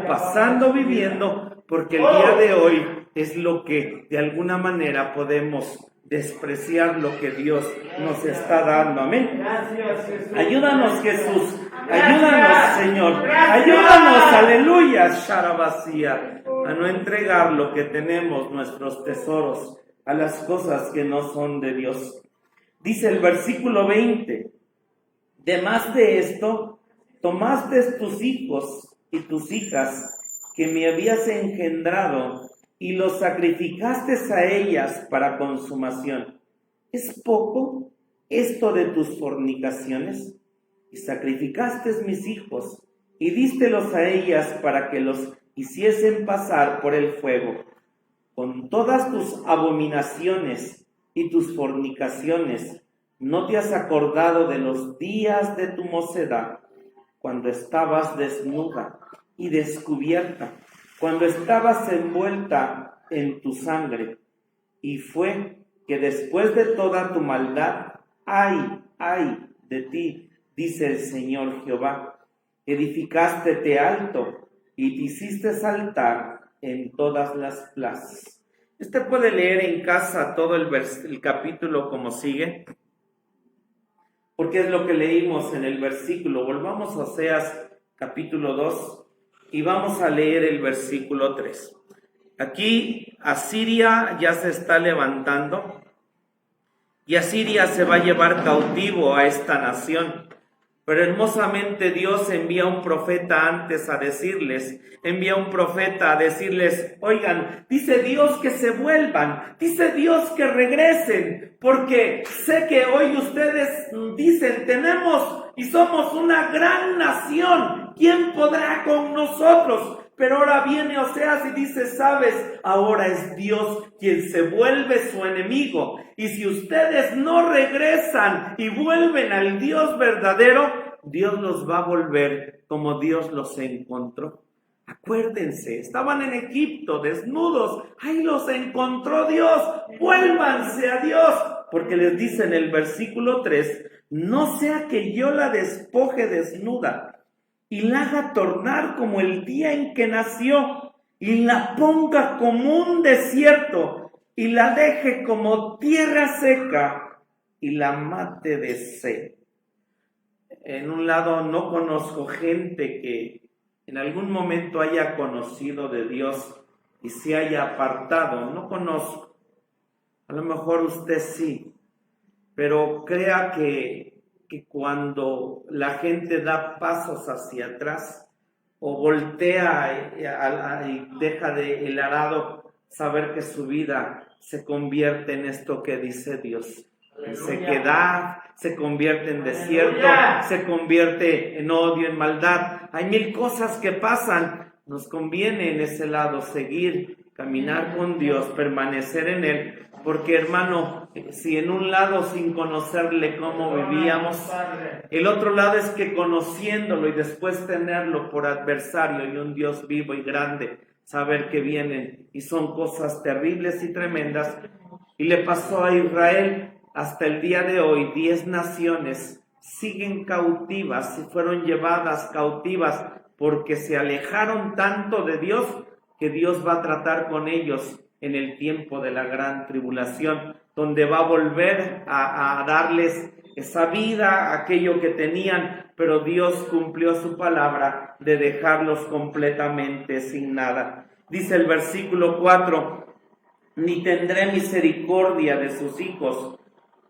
pasando, viviendo, porque el día de hoy es lo que de alguna manera podemos despreciar lo que Dios nos está dando. Amén. Ayúdanos, Jesús. Ayúdanos, Señor. Ayúdanos, aleluya, Sharabasía, a no entregar lo que tenemos, nuestros tesoros, a las cosas que no son de Dios. Dice el versículo 20, demás de esto, tomaste tus hijos y tus hijas que me habías engendrado y los sacrificaste a ellas para consumación. ¿Es poco esto de tus fornicaciones? Y sacrificaste mis hijos y dístelos a ellas para que los hiciesen pasar por el fuego. Con todas tus abominaciones y tus fornicaciones, ¿no te has acordado de los días de tu mocedad, cuando estabas desnuda y descubierta, cuando estabas envuelta en tu sangre? Y fue que después de toda tu maldad, ay de ti, dice el Señor Jehová, edificástete alto y te hiciste saltar en todas las plazas. Usted puede leer en casa todo el capítulo como sigue, porque es lo que leímos en el versículo. Volvamos a Oseas capítulo 2 y vamos a leer el versículo 3. Aquí Asiria ya se está levantando y Asiria se va a llevar cautivo a esta nación. Pero hermosamente Dios envía un profeta antes a decirles, oigan, dice Dios que se vuelvan, dice Dios que regresen, porque sé que hoy ustedes dicen, tenemos y somos una gran nación, ¿quién podrá con nosotros? Pero ahora viene Oseas y dice, ¿sabes? Ahora es Dios quien se vuelve su enemigo. Y si ustedes no regresan y vuelven al Dios verdadero, Dios los va a volver como Dios los encontró. Acuérdense, estaban en Egipto desnudos, ahí los encontró Dios, vuélvanse a Dios. Porque les dice en el versículo 3, no sea que yo la despoje desnuda y la haga tornar como el día en que nació, y la ponga como un desierto, y la deje como tierra seca, y la mate de sed. En un lado, no conozco gente que en algún momento haya conocido de Dios y se haya apartado. No conozco. A lo mejor usted sí, pero crea que cuando la gente da pasos hacia atrás o voltea y deja de el arado, saber que su vida se convierte en esto que dice Dios. En sequedad, se convierte en desierto, se convierte en odio, en maldad. Hay mil cosas que pasan. Nos conviene en ese lado seguir, caminar con Dios, permanecer en Él, porque hermano, si en un lado sin conocerle cómo vivíamos, el otro lado es que conociéndolo y después tenerlo por adversario y un Dios vivo y grande, saber que vienen y son cosas terribles y tremendas. Y le pasó a Israel hasta el día de hoy, 10 naciones siguen cautivas y fueron llevadas cautivas porque se alejaron tanto de Dios que Dios va a tratar con ellos en el tiempo de la gran tribulación, donde va a volver a darles esa vida, aquello que tenían, pero Dios cumplió su palabra de dejarlos completamente sin nada. Dice el versículo 4, ni tendré misericordia de sus hijos,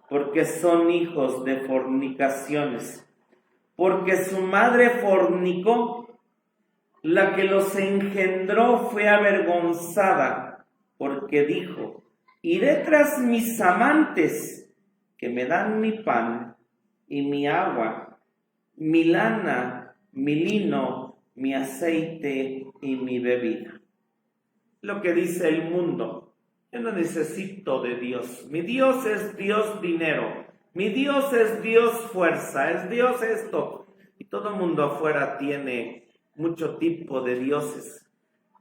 porque son hijos de fornicaciones, porque su madre fornicó, la que los engendró fue avergonzada, porque dijo, iré tras mis amantes, que me dan mi pan y mi agua, mi lana, mi lino, mi aceite y mi bebida. Lo que dice el mundo. Yo no necesito de Dios. Mi Dios es Dios dinero. Mi Dios es Dios fuerza. Es Dios esto. Y todo el mundo afuera tiene mucho tipo de dioses.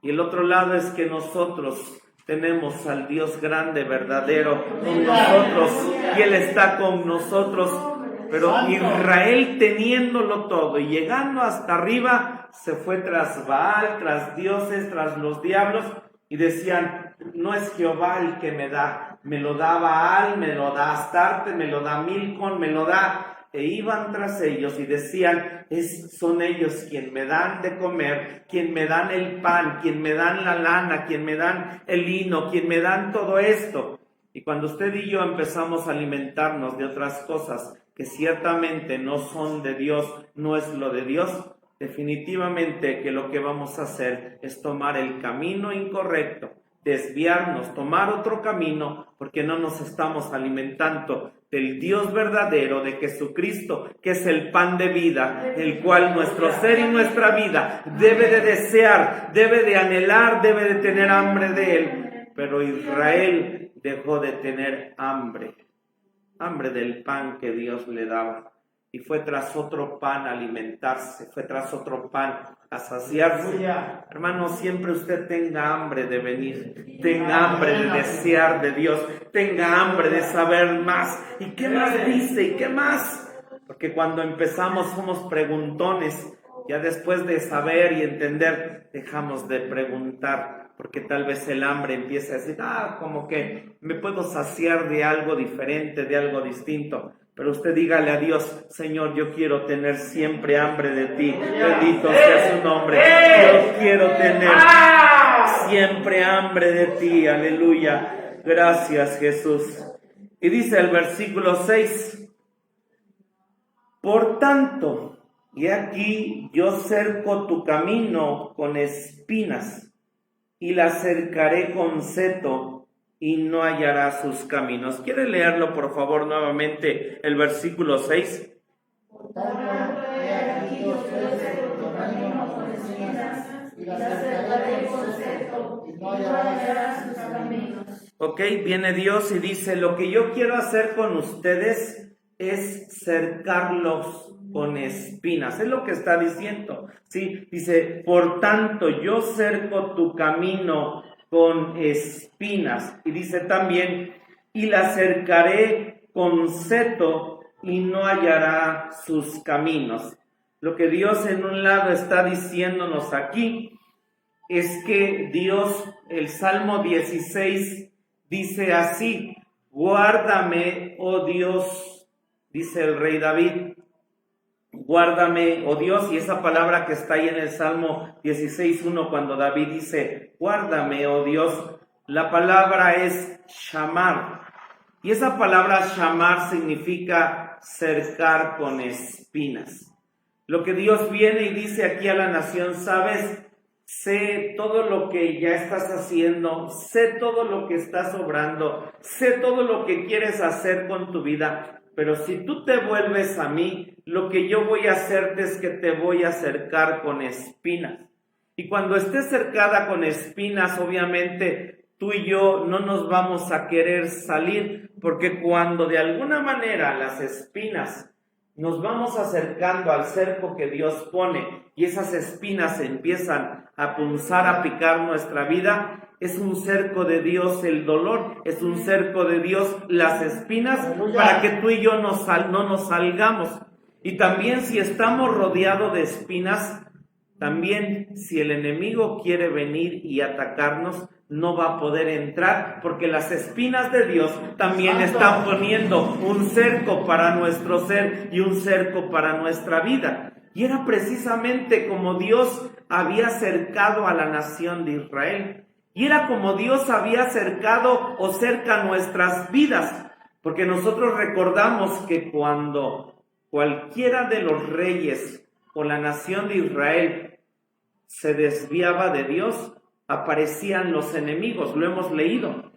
Y el otro lado es que nosotros tenemos al Dios grande, verdadero, con nosotros. Y Él está con nosotros. Pero Israel teniéndolo todo y llegando hasta arriba, se fue tras Baal, tras dioses, tras los diablos. Y decían, no es Jehová el que me lo da Baal, me lo da Astarte, me lo da Milcom, me lo da. E iban tras ellos y decían, son ellos quien me dan de comer, quien me dan el pan, quien me dan la lana, quien me dan el lino, quien me dan todo esto. Y cuando usted y yo empezamos a alimentarnos de otras cosas que ciertamente no son de Dios, no es lo de Dios, definitivamente que lo que vamos a hacer es tomar el camino incorrecto, desviarnos, tomar otro camino, porque no nos estamos alimentando del Dios verdadero, de Jesucristo, que es el pan de vida, el cual nuestro ser y nuestra vida debe de desear, debe de anhelar, debe de tener hambre de Él. Pero Israel dejó de tener hambre del pan que Dios le daba. Y fue tras otro pan a alimentarse, fue tras otro pan a saciarse. Hermano, siempre usted tenga hambre de venir, tenga hambre de desear de Dios, tenga hambre de saber más. ¿Y qué más dice? ¿Y qué más? Porque cuando empezamos somos preguntones. Ya después de saber y entender, dejamos de preguntar, porque tal vez el hambre empieza a decir, como que me puedo saciar de algo diferente, de algo distinto. Pero usted dígale a Dios, Señor, yo quiero tener siempre hambre de ti. Bendito sea su nombre. Yo quiero tener siempre hambre de ti. Aleluya. Gracias, Jesús. Y dice el versículo 6. Por tanto, y aquí yo cerco tu camino con espinas y la cercaré con seto, y no hallará sus caminos. ¿Quiere leerlo, por favor, nuevamente, el versículo 6? Por tanto, he aquí yo cerco tu camino con espinas, y la cercaré con seto, y no hallará sus caminos. Ok, viene Dios y dice, lo que yo quiero hacer con ustedes es cercarlos con espinas. Es lo que está diciendo, ¿sí? Dice, por tanto, yo cerco tu camino con espinas. Y dice también, y la cercaré con seto, y no hallará sus caminos. Lo que Dios en un lado está diciéndonos aquí es que Dios, el Salmo 16 dice así, guárdame, oh Dios, dice el rey David, guárdame, oh Dios, y esa palabra que está ahí en el Salmo 16:1, cuando David dice, guárdame, oh Dios, la palabra es shamar, y esa palabra shamar significa cercar con espinas. Lo que Dios viene y dice aquí a la nación, ¿sabes? Sé todo lo que ya estás haciendo, sé todo lo que estás obrando, sé todo lo que quieres hacer con tu vida, pero si tú te vuelves a mí, lo que yo voy a hacerte es que te voy a cercar con espinas. Y cuando esté cercada con espinas, obviamente tú y yo no nos vamos a querer salir, porque cuando de alguna manera las espinas nos vamos acercando al cerco que Dios pone y esas espinas empiezan a punzar, a picar nuestra vida, es un cerco de Dios el dolor, es un cerco de Dios las espinas, para que tú y yo no nos salgamos. Y también si estamos rodeados de espinas, también si el enemigo quiere venir y atacarnos, no va a poder entrar, porque las espinas de Dios también están poniendo un cerco para nuestro ser y un cerco para nuestra vida. Y era precisamente como Dios había cercado a la nación de Israel. Y era como Dios había cercado o cerca nuestras vidas. Porque nosotros recordamos que cuando cualquiera de los reyes o la nación de Israel se desviaba de Dios, aparecían los enemigos, lo hemos leído.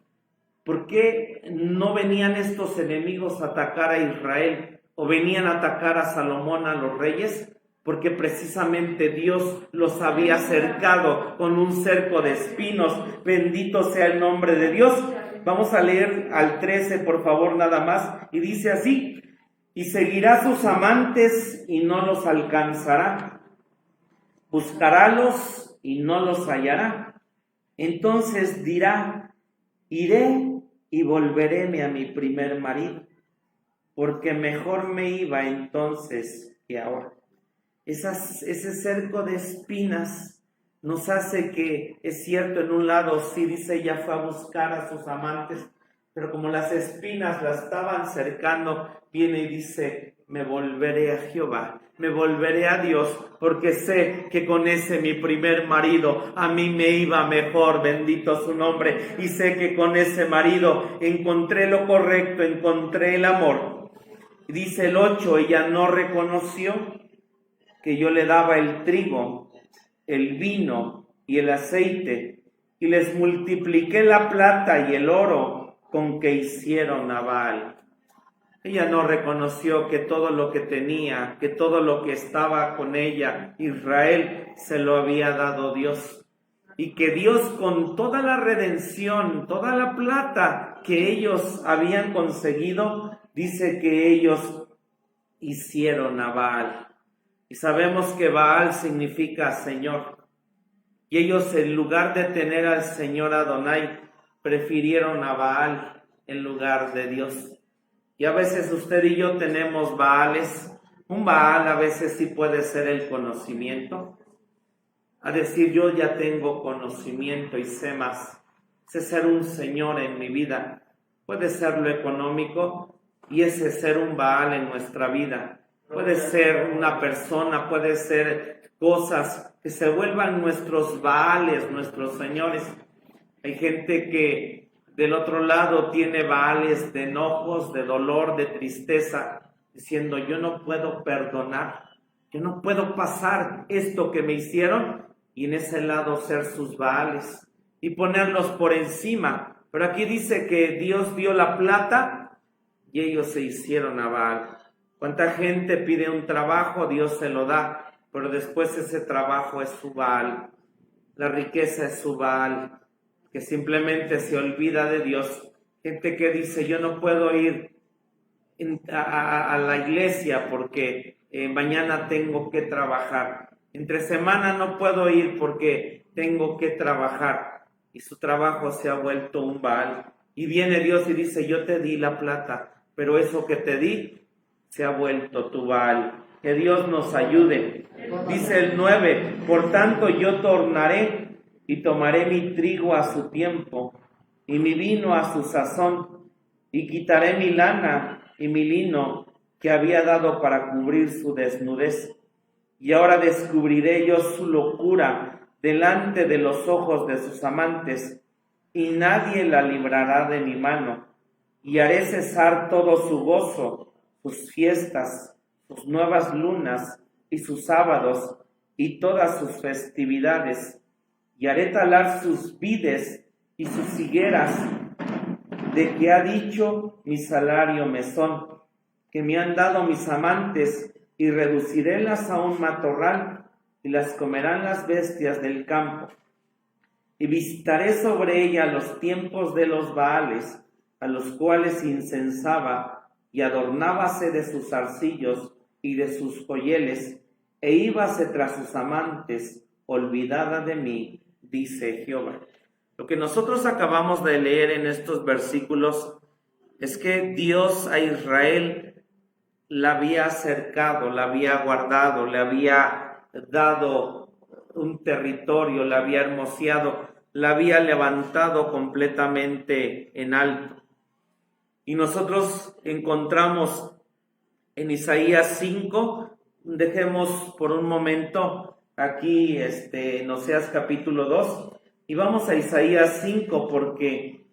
¿Por qué no venían estos enemigos a atacar a Israel o venían a atacar a Salomón, a los reyes? Porque precisamente Dios los había cercado con un cerco de espinos. Bendito sea el nombre de Dios. Vamos a leer al 13, por favor, nada más. Y dice así: y seguirá sus amantes y no los alcanzará. Buscarálos y no los hallará. Entonces dirá: iré y volveréme a mi primer marido, porque mejor me iba entonces que ahora. Ese cerco de espinas nos hace que, es cierto, en un lado sí dice ella fue a buscar a sus amantes, pero como las espinas la estaban cercando, viene y dice: me volveré a Jehová, me volveré a Dios, porque sé que con ese mi primer marido a mí me iba mejor, bendito su nombre, y sé que con ese marido encontré lo correcto, encontré el amor. Y dice el 8, ella no reconoció que yo le daba el trigo, el vino y el aceite, y les multipliqué la plata y el oro con que hicieron a Baal. Ella no reconoció que todo lo que tenía, que todo lo que estaba con ella, Israel, se lo había dado Dios. Y que Dios, con toda la redención, toda la plata que ellos habían conseguido, dice que ellos hicieron a Baal. Y sabemos que Baal significa Señor. Y ellos, en lugar de tener al Señor Adonai, prefirieron a Baal en lugar de Dios. Y a veces usted y yo tenemos Baales. Un Baal a veces sí puede ser el conocimiento. A decir, yo ya tengo conocimiento y sé más. Sé ser un Señor en mi vida. Puede ser lo económico y ese ser un Baal en nuestra vida. Puede ser una persona, puede ser cosas que se vuelvan nuestros Baales, nuestros señores. Hay gente que del otro lado tiene Baales de enojos, de dolor, de tristeza, diciendo: yo no puedo perdonar, yo no puedo pasar esto que me hicieron, y en ese lado ser sus Baales y ponerlos por encima. Pero aquí dice que Dios dio la plata y ellos se hicieron a Baal. ¿Cuánta gente pide un trabajo? Dios se lo da, pero después ese trabajo es su Baal. La riqueza es su Baal, que simplemente se olvida de Dios. Gente que dice: yo no puedo ir a la iglesia porque mañana tengo que trabajar. Entre semana no puedo ir porque tengo que trabajar. Y su trabajo se ha vuelto un Baal. Y viene Dios y dice: yo te di la plata, pero eso que te di se ha vuelto tu Baal. Que Dios nos ayude. Dice el 9: por tanto yo tornaré y tomaré mi trigo a su tiempo y mi vino a su sazón, y quitaré mi lana y mi lino que había dado para cubrir su desnudez. Y ahora descubriré yo su locura delante de los ojos de sus amantes, y nadie la librará de mi mano. Y haré cesar todo su gozo, sus fiestas, sus nuevas lunas y sus sábados y todas sus festividades. Y haré talar sus vides y sus higueras, de que ha dicho: mi salario me son, que me han dado mis amantes, y reducirélas a un matorral, y las comerán las bestias del campo. Y visitaré sobre ella los tiempos de los Baales, a los cuales incensaba y adornábase de sus arcillos y de sus joyeles, e íbase tras sus amantes, olvidada de mí, dice Jehová. Lo que nosotros acabamos de leer en estos versículos es que Dios a Israel la había acercado, la había guardado, le había dado un territorio, la había hermoseado, la había levantado completamente en alto. Y nosotros encontramos en Isaías 5, dejemos por un momento aquí en Oseas capítulo 2, y vamos a Isaías 5, porque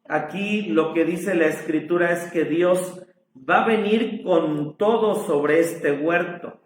aquí lo que dice la Escritura es que Dios va a venir con todo sobre este huerto.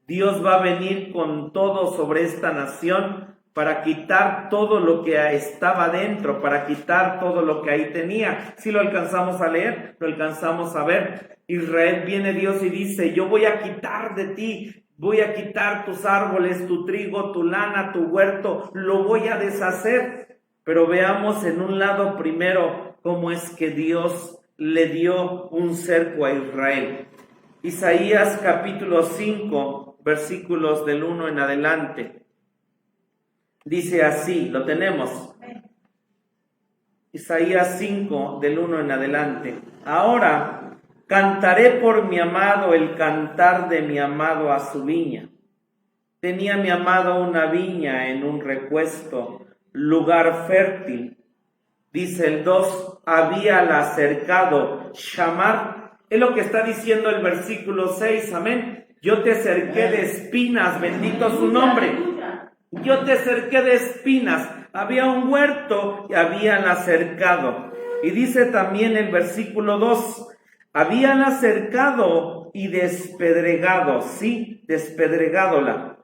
Dios va a venir con todo sobre esta nación para quitar todo lo que estaba dentro, para quitar todo lo que ahí tenía. Si lo alcanzamos a leer, lo alcanzamos a ver. Israel, viene Dios y dice: yo voy a quitar de ti, voy a quitar tus árboles, tu trigo, tu lana, tu huerto, lo voy a deshacer. Pero veamos en un lado primero cómo es que Dios le dio un cerco a Israel. Isaías capítulo 5, versículos del 1 en adelante. Dice así, lo tenemos. Isaías 5, del 1 en adelante. Ahora cantaré por mi amado el cantar de mi amado a su viña. Tenía mi amado una viña en un recuesto, lugar fértil. Dice el 2, habíala cercado Shamar. Es lo que está diciendo el versículo 6, amén. Yo te cerqué de espinas, bendito su nombre. Yo te cerqué de espinas. Había un huerto y habíala cercado. Y dice también el versículo 2, habíala cercado y despedregado, sí, despedregádola.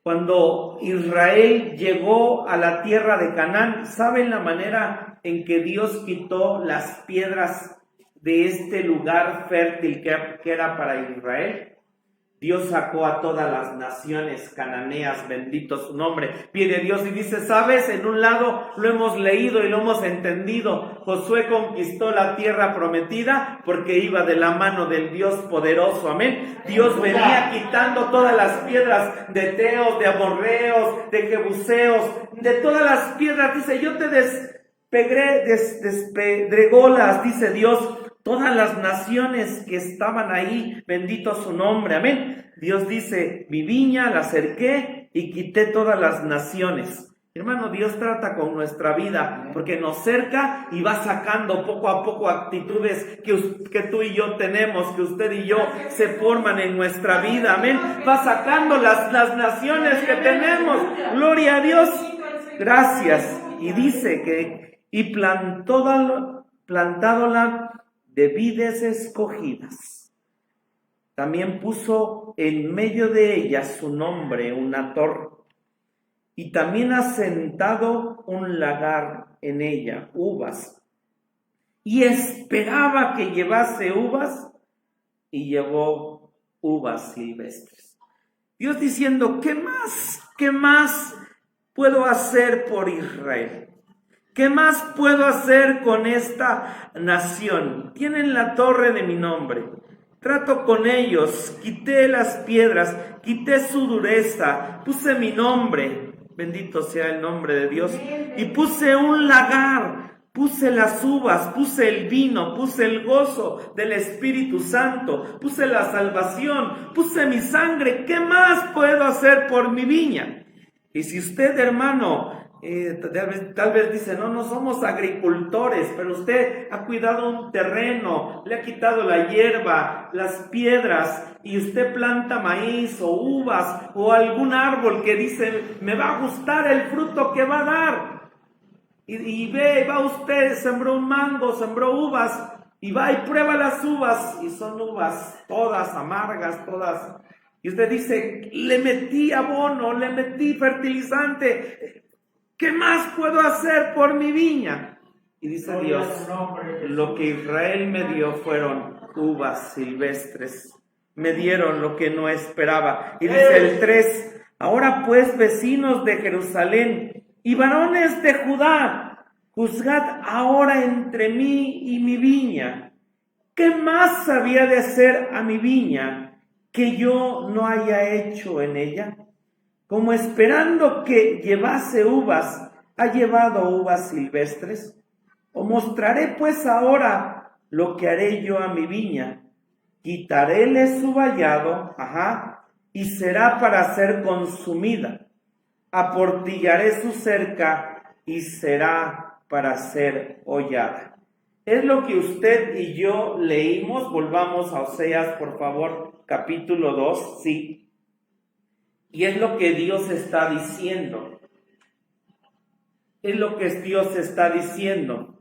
Cuando Israel llegó a la tierra de Canaán, ¿saben la manera en que Dios quitó las piedras de este lugar fértil que era para Israel? Dios sacó a todas las naciones cananeas, bendito su nombre. Viene Dios y dice, ¿sabes? En un lado lo hemos leído y lo hemos entendido. Josué conquistó la tierra prometida porque iba de la mano del Dios poderoso, amén. Dios venía quitando todas las piedras de Teos, de Amorreos, de Jebuseos, de todas las piedras. Dice, yo te despedrególas, dice Dios. Todas las naciones que estaban ahí, bendito su nombre, amén. Dios dice, mi viña la cerqué y quité todas las naciones. Hermano, Dios trata con nuestra vida porque nos cerca y va sacando poco a poco actitudes que tú y yo tenemos, que usted y yo se forman en nuestra vida, amén. Va sacando las naciones que tenemos, gloria a Dios, gracias. Y dice que, y plantádola de vides escogidas. También puso en medio de ellas su nombre, una torre. Y también ha sentado un lagar en ella, uvas. Y esperaba que llevase uvas, y llevó uvas silvestres. Dios diciendo, ¿qué más puedo hacer por Israel? ¿Qué más puedo hacer con esta nación? Tienen la torre de mi nombre. Trato con ellos, quité las piedras, quité su dureza, puse mi nombre, bendito sea el nombre de Dios, y puse un lagar, puse las uvas, puse el vino, puse el gozo del Espíritu Santo, puse la salvación, puse mi sangre. ¿Qué más puedo hacer por mi viña? Y si usted, hermano, tal vez dice, no somos agricultores, pero usted ha cuidado un terreno, le ha quitado la hierba, las piedras, y usted planta maíz o uvas o algún árbol que dice, me va a gustar el fruto que va a dar. Y va usted, sembró un mango, sembró uvas, y va y prueba las uvas, y son uvas todas amargas, todas. Y usted dice, le metí abono, le metí fertilizante. ¿Qué más puedo hacer por mi viña? Y dice Dios, lo que Israel me dio fueron uvas silvestres. Me dieron lo que no esperaba. Y dice el 3, Ahora pues, vecinos de Jerusalén y varones de Judá, juzgad ahora entre mí y mi viña. ¿Qué más había de hacer a mi viña que yo no haya hecho en ella? Como esperando que llevase uvas, ¿ha llevado uvas silvestres? ¿O mostraré pues ahora lo que haré yo a mi viña? Quitaréle su vallado, y será para ser consumida. Aportillaré su cerca y será para ser hollada. Es lo que usted y yo leímos. Volvamos a Oseas, por favor, capítulo 2, sí. Y es lo que Dios está diciendo. Es lo que Dios está diciendo.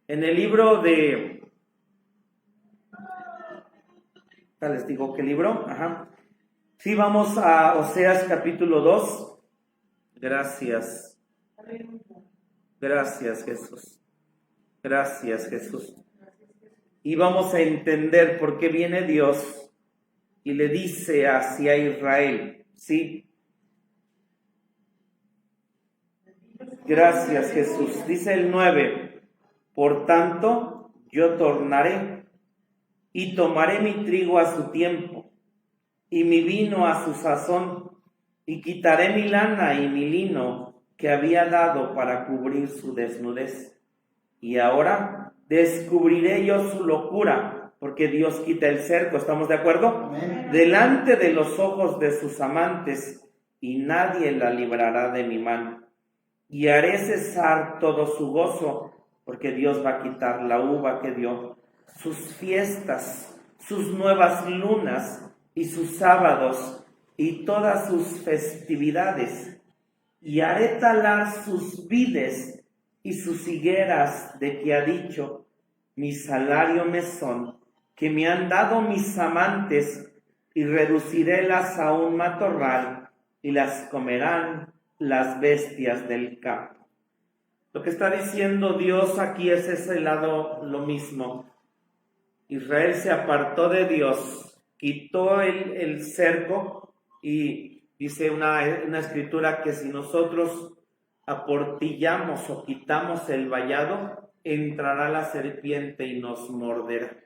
En el libro de... les digo qué libro. Sí, vamos a Oseas capítulo 2. Gracias. Gracias, Jesús. Gracias, Jesús. Y vamos a entender por qué viene Dios y le dice hacia Israel, ¿sí? Gracias, Jesús. Dice el 9, por tanto, yo tornaré y tomaré mi trigo a su tiempo y mi vino a su sazón, y quitaré mi lana y mi lino que había dado para cubrir su desnudez. Y ahora descubriré yo su locura, porque Dios quita el cerco, ¿estamos de acuerdo? Amén. Delante de los ojos de sus amantes, y nadie la librará de mi mano. Y haré cesar todo su gozo, porque Dios va a quitar la uva que dio, sus fiestas, sus nuevas lunas y sus sábados y todas sus festividades. Y haré talar sus vides y sus higueras, de que ha dicho, mi salario me son, que me han dado mis amantes, y reducirélas a un matorral, y las comerán las bestias del campo. Lo que está diciendo Dios aquí es ese lado, lo mismo. Israel se apartó de Dios, quitó el cerco, y dice una escritura que si nosotros aportillamos o quitamos el vallado, entrará la serpiente y nos morderá.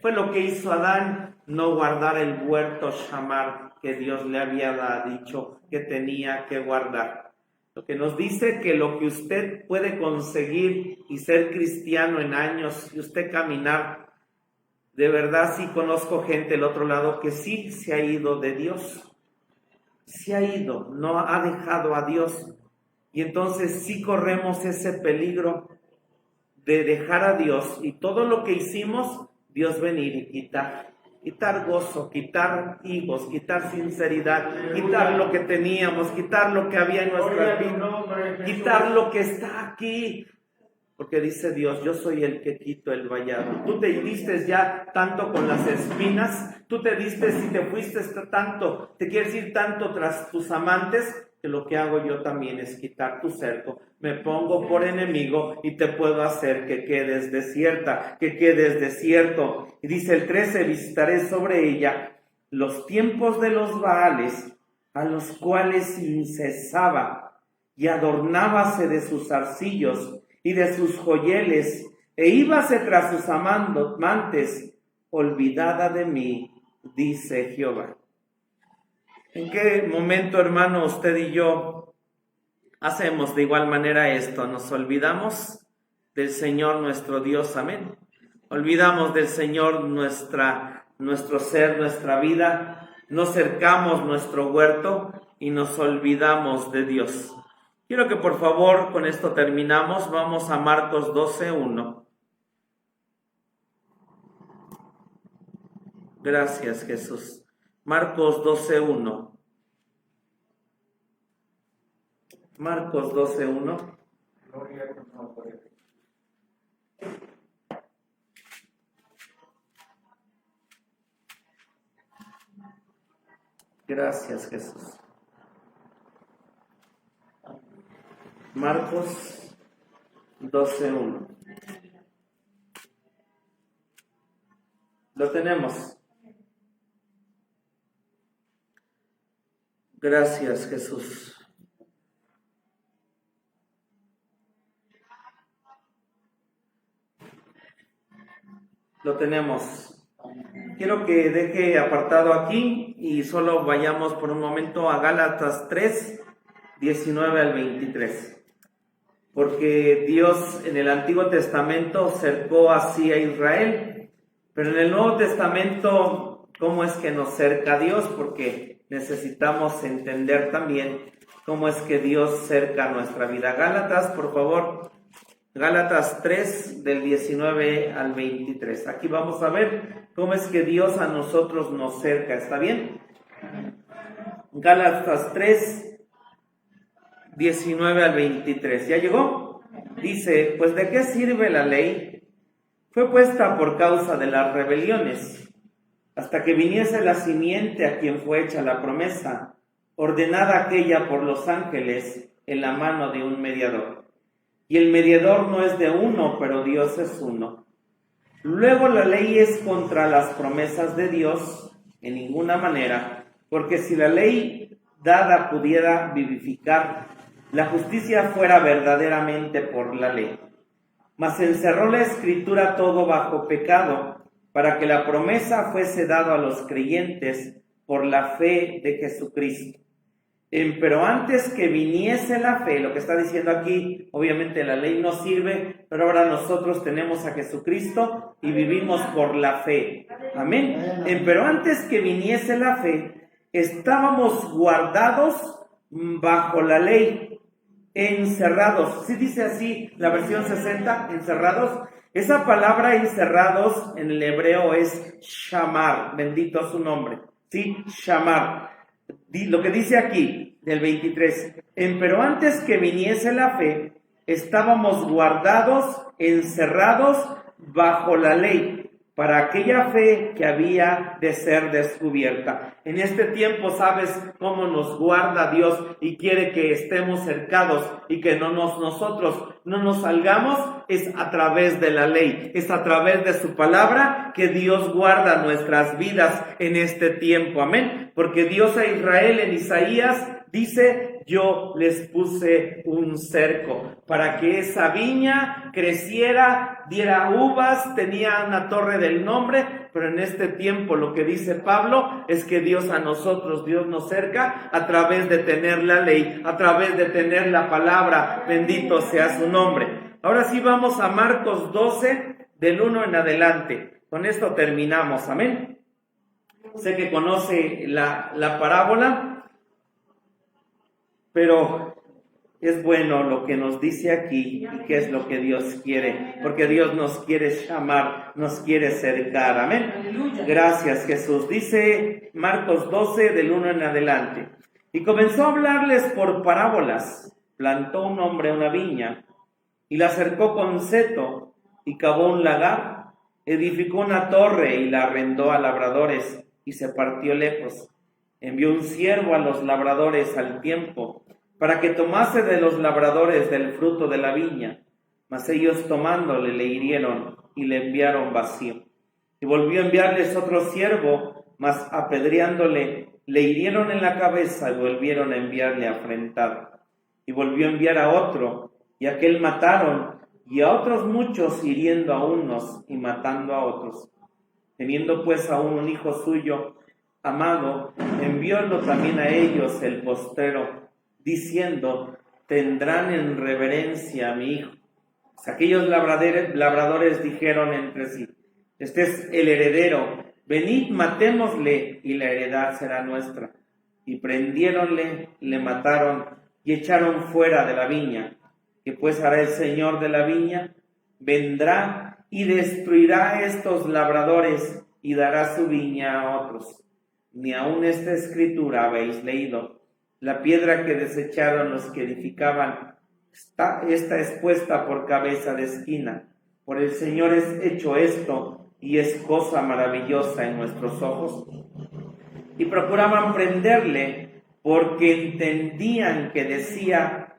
Fue lo que hizo Adán, no guardar el huerto Shamar que Dios le había dicho que tenía que guardar. Lo que nos dice que lo que usted puede conseguir y ser cristiano en años y usted caminar, de verdad sí conozco gente del otro lado que sí se ha ido de Dios. Se ha ido, no ha dejado a Dios. Y entonces sí corremos ese peligro de dejar a Dios y todo lo que hicimos, Dios venir y quitar gozo, quitar higos, quitar sinceridad, quitar lo que teníamos, quitar lo que había en nuestra vida, quitar lo que está aquí. Porque dice Dios, yo soy el que quito el vallado. Tú te diste ya tanto con las espinas, tú te diste y te fuiste tanto, te quieres ir tanto tras tus amantes, que lo que hago yo también es quitar tu cerco. Me pongo por enemigo y te puedo hacer que quedes desierta, que quedes desierto. Y dice el 13, visitaré sobre ella los tiempos de los Baales, a los cuales incesaba y adornábase de sus arcillos y de sus joyeles, e íbase tras sus amantes, olvidada de mí, dice Jehová. ¿En qué momento, hermano, usted y yo hacemos de igual manera esto? Nos olvidamos del Señor nuestro Dios, amén. Olvidamos del Señor nuestro ser, nuestra vida, nos cercamos nuestro huerto y nos olvidamos de Dios. Quiero que por favor, con esto terminamos, vamos a Marcos 12:1. Gracias, Jesús. Marcos 12:1. Marcos 12:1. Gracias, Jesús. Marcos 12:1. ¿Lo tenemos? Gracias, Jesús. Lo tenemos. Quiero que deje apartado aquí y solo vayamos por un momento a Gálatas 3, 19 al 23. Porque Dios en el Antiguo Testamento cercó así a Israel, pero en el Nuevo Testamento, ¿cómo es que nos cerca Dios? Porque necesitamos entender también cómo es que Dios cerca nuestra vida. Gálatas, por favor. Gálatas 3, del 19 al 23. Aquí vamos a ver cómo es que Dios a nosotros nos cerca. ¿Está bien? Gálatas 3, 19 al 23. ¿Ya llegó? Dice, pues ¿de qué sirve la ley? Fue puesta por causa de las rebeliones, hasta que viniese la simiente a quien fue hecha la promesa, ordenada aquella por los ángeles en la mano de un mediador. Y el mediador no es de uno, pero Dios es uno. Luego la ley es contra las promesas de Dios en ninguna manera, porque si la ley dada pudiera vivificar, la justicia fuera verdaderamente por la ley. Mas encerró la Escritura todo bajo pecado, para que la promesa fuese dada a los creyentes por la fe de Jesucristo. Pero antes que viniese la fe, lo que está diciendo aquí, obviamente la ley no sirve, pero ahora nosotros tenemos a Jesucristo y vivimos por la fe. Amén. Pero antes que viniese la fe, estábamos guardados bajo la ley, encerrados. ¿Sí dice así la versión 60, encerrados? Esa palabra encerrados en el hebreo es shamar, bendito su nombre. Sí, shamar. Lo que dice aquí, del 23, pero antes que viniese la fe, estábamos guardados, encerrados bajo la ley, para aquella fe que había de ser descubierta. En este tiempo, ¿sabes cómo nos guarda Dios y quiere que estemos cercados y que nosotros no nos salgamos? Es a través de la ley, es a través de su palabra que Dios guarda nuestras vidas en este tiempo. Amén. Porque Dios a Israel en Isaías dice, yo les puse un cerco para que esa viña creciera, diera uvas, tenía una torre del nombre, pero en este tiempo lo que dice Pablo es que Dios a nosotros, Dios nos cerca a través de tener la ley, a través de tener la palabra, bendito sea su nombre. Ahora sí vamos a Marcos 12, del 1 en adelante. Con esto terminamos, amén. Sé que conoce la parábola, pero es bueno lo que nos dice aquí y qué es lo que Dios quiere, porque Dios nos quiere llamar, nos quiere cercar, amén. Gracias, Jesús. Dice Marcos 12, del 1 en adelante. Y comenzó a hablarles por parábolas. Plantó un hombre una viña y la cercó con seto y cavó un lagar. Edificó una torre y la arrendó a labradores y se partió lejos. Envió un siervo a los labradores al tiempo para que tomase de los labradores del fruto de la viña. Mas ellos tomándole le hirieron y le enviaron vacío. Y volvió a enviarles otro siervo, mas apedreándole le hirieron en la cabeza y volvieron a enviarle afrentado. Y volvió a enviar a otro, y aquel mataron, y a otros muchos hiriendo a unos y matando a otros. Teniendo pues aún un hijo suyo amado, enviólo también a ellos el postrero, diciendo, tendrán en reverencia a mi hijo. Pues aquellos labradores dijeron entre sí, este es el heredero, venid, matémosle, y la heredad será nuestra. Y prendiéronle, le mataron, y echaron fuera de la viña. ¿Qué pues hará el Señor de la viña? Vendrá y destruirá a estos labradores, y dará su viña a otros. Ni aun esta escritura habéis leído. La piedra que desecharon los que edificaban, esta es puesta por cabeza de esquina. Por el Señor es hecho esto, y es cosa maravillosa en nuestros ojos. Y procuraban prenderle, porque entendían que decía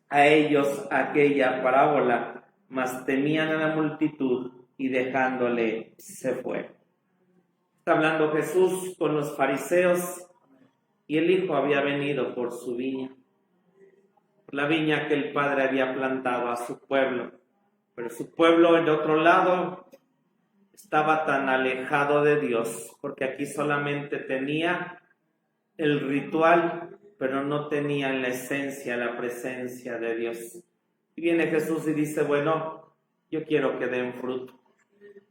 a ellos aquella parábola, mas temían a la multitud, y dejándole se fue. Está hablando Jesús con los fariseos y el hijo había venido por su viña, la viña que el padre había plantado a su pueblo. Pero su pueblo, en otro lado, estaba tan alejado de Dios, porque aquí solamente tenía el ritual, pero no tenía en la esencia la presencia de Dios. Y viene Jesús y dice, bueno, yo quiero que den fruto.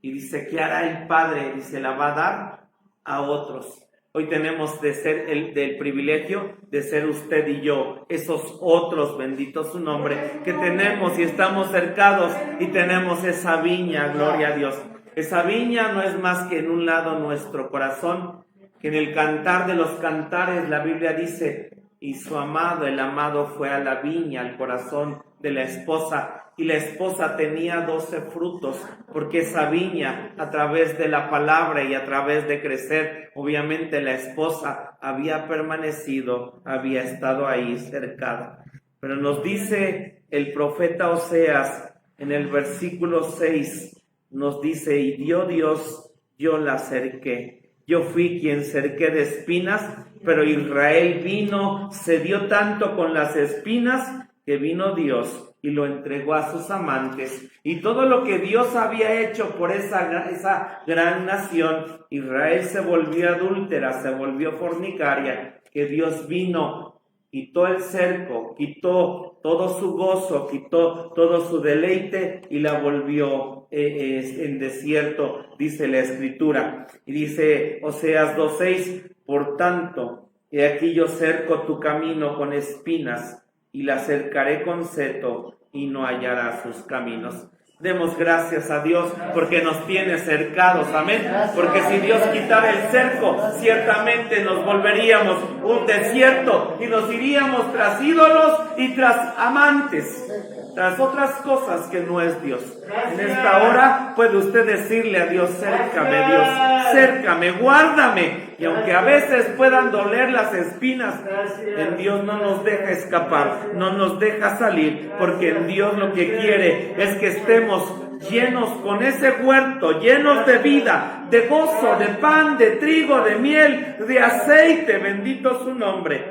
Y dice, ¿qué hará el Padre? Dice, la va a dar a otros. Hoy tenemos del privilegio de ser usted y yo, esos otros, bendito su nombre, que tenemos y estamos cercados y tenemos esa viña, gloria a Dios. Esa viña no es más que en un lado nuestro corazón, que en el cantar de los cantares la Biblia dice, y su amado, el amado fue a la viña, al corazón de la esposa, y la esposa tenía 12 frutos, porque esa viña, a través de la palabra y a través de crecer, obviamente la esposa había permanecido, había estado ahí cercada. Pero nos dice el profeta Oseas en el versículo 6, nos dice, y dio Dios, yo la cerqué. Yo fui quien cerqué de espinas, pero Israel vino, se dio tanto con las espinas, que vino Dios y lo entregó a sus amantes. Y todo lo que Dios había hecho por esa gran nación, Israel se volvió adúltera, se volvió fornicaria, que Dios vino, quitó el cerco, quitó todo su gozo, quitó todo su deleite y la volvió en desierto, dice la Escritura. Y dice Oseas 2:6, por tanto, he aquí yo cerco tu camino con espinas, y la cercaré con seto, y no hallará sus caminos. Demos gracias a Dios porque nos tiene cercados, amén. Porque si Dios quitara el cerco, ciertamente nos volveríamos un desierto y nos iríamos tras ídolos y tras amantes, tras otras cosas que no es Dios. En esta hora puede usted decirle a Dios, cércame, guárdame. Y aunque a veces puedan doler las espinas, en Dios no nos deja escapar, no nos deja salir, porque en Dios lo que quiere es que estemos llenos con ese huerto, llenos de vida, de gozo, de pan, de trigo, de miel, de aceite, bendito su nombre,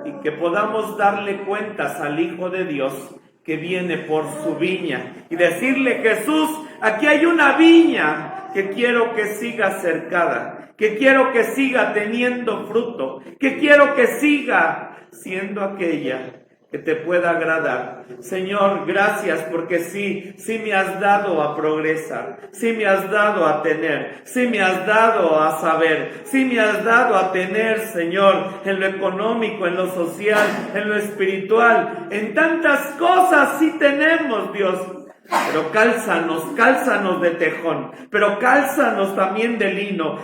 y que podamos darle cuentas al Hijo de Dios que viene por su viña y decirle, Jesús, aquí hay una viña que quiero que siga cercada, que quiero que siga teniendo fruto, que quiero que siga siendo aquella que te pueda agradar. Señor, gracias porque sí me has dado a progresar, sí me has dado a tener, sí me has dado a saber, sí me has dado a tener, Señor, en lo económico, en lo social, en lo espiritual, en tantas cosas sí tenemos, Dios. Pero cálzanos de tejón, pero cálzanos también de lino.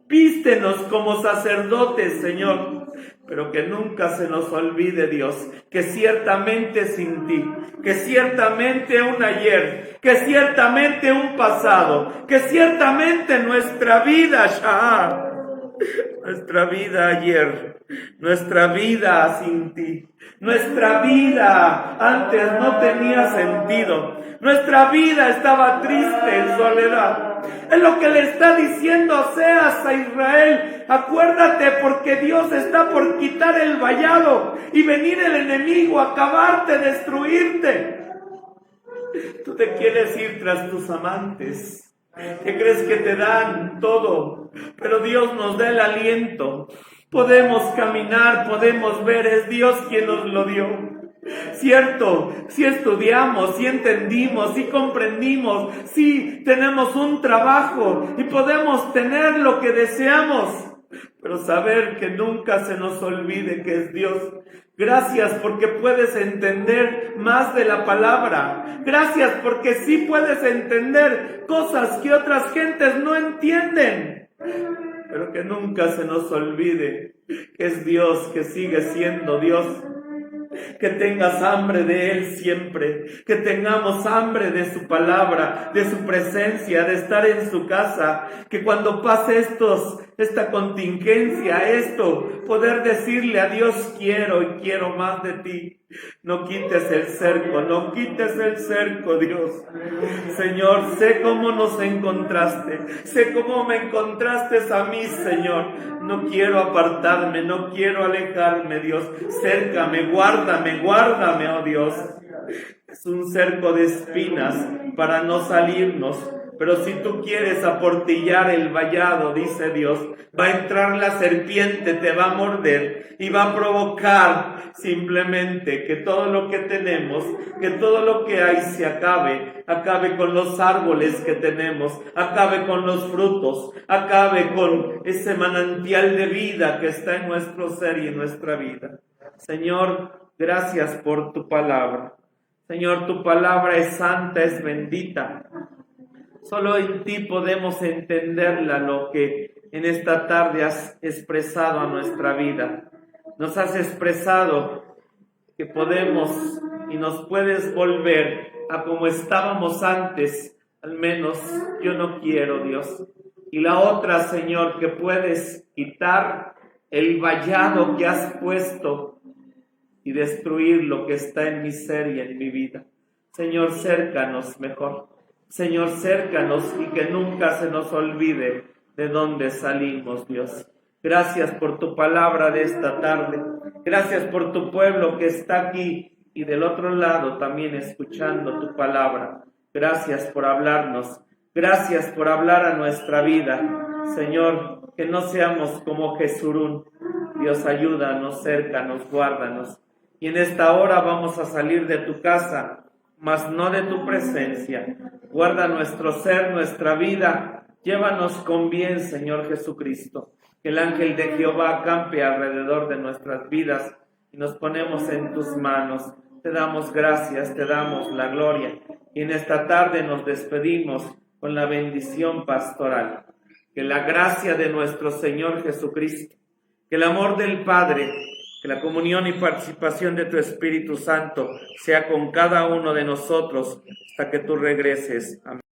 Vístenos como sacerdotes, Señor, pero que nunca se nos olvide, Dios, que ciertamente sin ti, que ciertamente un ayer, que ciertamente un pasado, que ciertamente nuestra vida, Shah, nuestra vida ayer, nuestra vida sin ti, nuestra vida antes no tenía sentido, nuestra vida estaba triste en soledad. Es lo que le está diciendo Oseas a Israel. Acuérdate porque Dios está por quitar el vallado y venir el enemigo a acabarte, destruirte. Tú te quieres ir tras tus amantes, que crees que te dan todo, pero Dios nos da el aliento. Podemos caminar, podemos ver, es Dios quien nos lo dio. Cierto, si estudiamos, si entendimos, si comprendimos, si tenemos un trabajo y podemos tener lo que deseamos, pero saber que nunca se nos olvide que es Dios. Gracias porque puedes entender más de la palabra. Gracias porque sí puedes entender cosas que otras gentes no entienden. Pero que nunca se nos olvide que es Dios, que sigue siendo Dios. Que tengas hambre de Él siempre, que tengamos hambre de su palabra, de su presencia, de estar en su casa, que cuando pase esta contingencia, poder decirle a Dios, quiero y quiero más de ti. No quites el cerco, no quites el cerco, Dios. Señor, sé cómo nos encontraste, sé cómo me encontraste a mí, Señor. No quiero apartarme, no quiero alejarme, Dios. Cércame, guárdame, guárdame, oh Dios. Es un cerco de espinas para no salirnos. Pero si tú quieres aportillar el vallado, dice Dios, va a entrar la serpiente, te va a morder y va a provocar simplemente que todo lo que tenemos, que todo lo que hay se acabe con los árboles que tenemos, acabe con los frutos, acabe con ese manantial de vida que está en nuestro ser y en nuestra vida. Señor, gracias por tu palabra. Señor, tu palabra es santa, es bendita. Solo en ti podemos entenderla, lo que en esta tarde has expresado a nuestra vida. Nos has expresado que podemos y nos puedes volver a como estábamos antes. Al menos yo no quiero, Dios. Y la otra, Señor, que puedes quitar el vallado que has puesto y destruir lo que está en mi ser y en mi vida. Señor, cércanos mejor. Señor, cércanos y que nunca se nos olvide de dónde salimos, Dios. Gracias por tu palabra de esta tarde. Gracias por tu pueblo que está aquí y del otro lado también escuchando tu palabra. Gracias por hablarnos. Gracias por hablar a nuestra vida. Señor, que no seamos como Jesurún. Dios, ayúdanos, cércanos, guárdanos. Y en esta hora vamos a salir de tu casa, mas no de tu presencia. Guarda nuestro ser, nuestra vida. Llévanos con bien, Señor Jesucristo. Que el ángel de Jehová acampe alrededor de nuestras vidas y nos ponemos en tus manos. Te damos gracias, te damos la gloria. Y en esta tarde nos despedimos con la bendición pastoral. Que la gracia de nuestro Señor Jesucristo, que el amor del Padre, que la comunión y participación de tu Espíritu Santo sea con cada uno de nosotros hasta que tú regreses. Amén.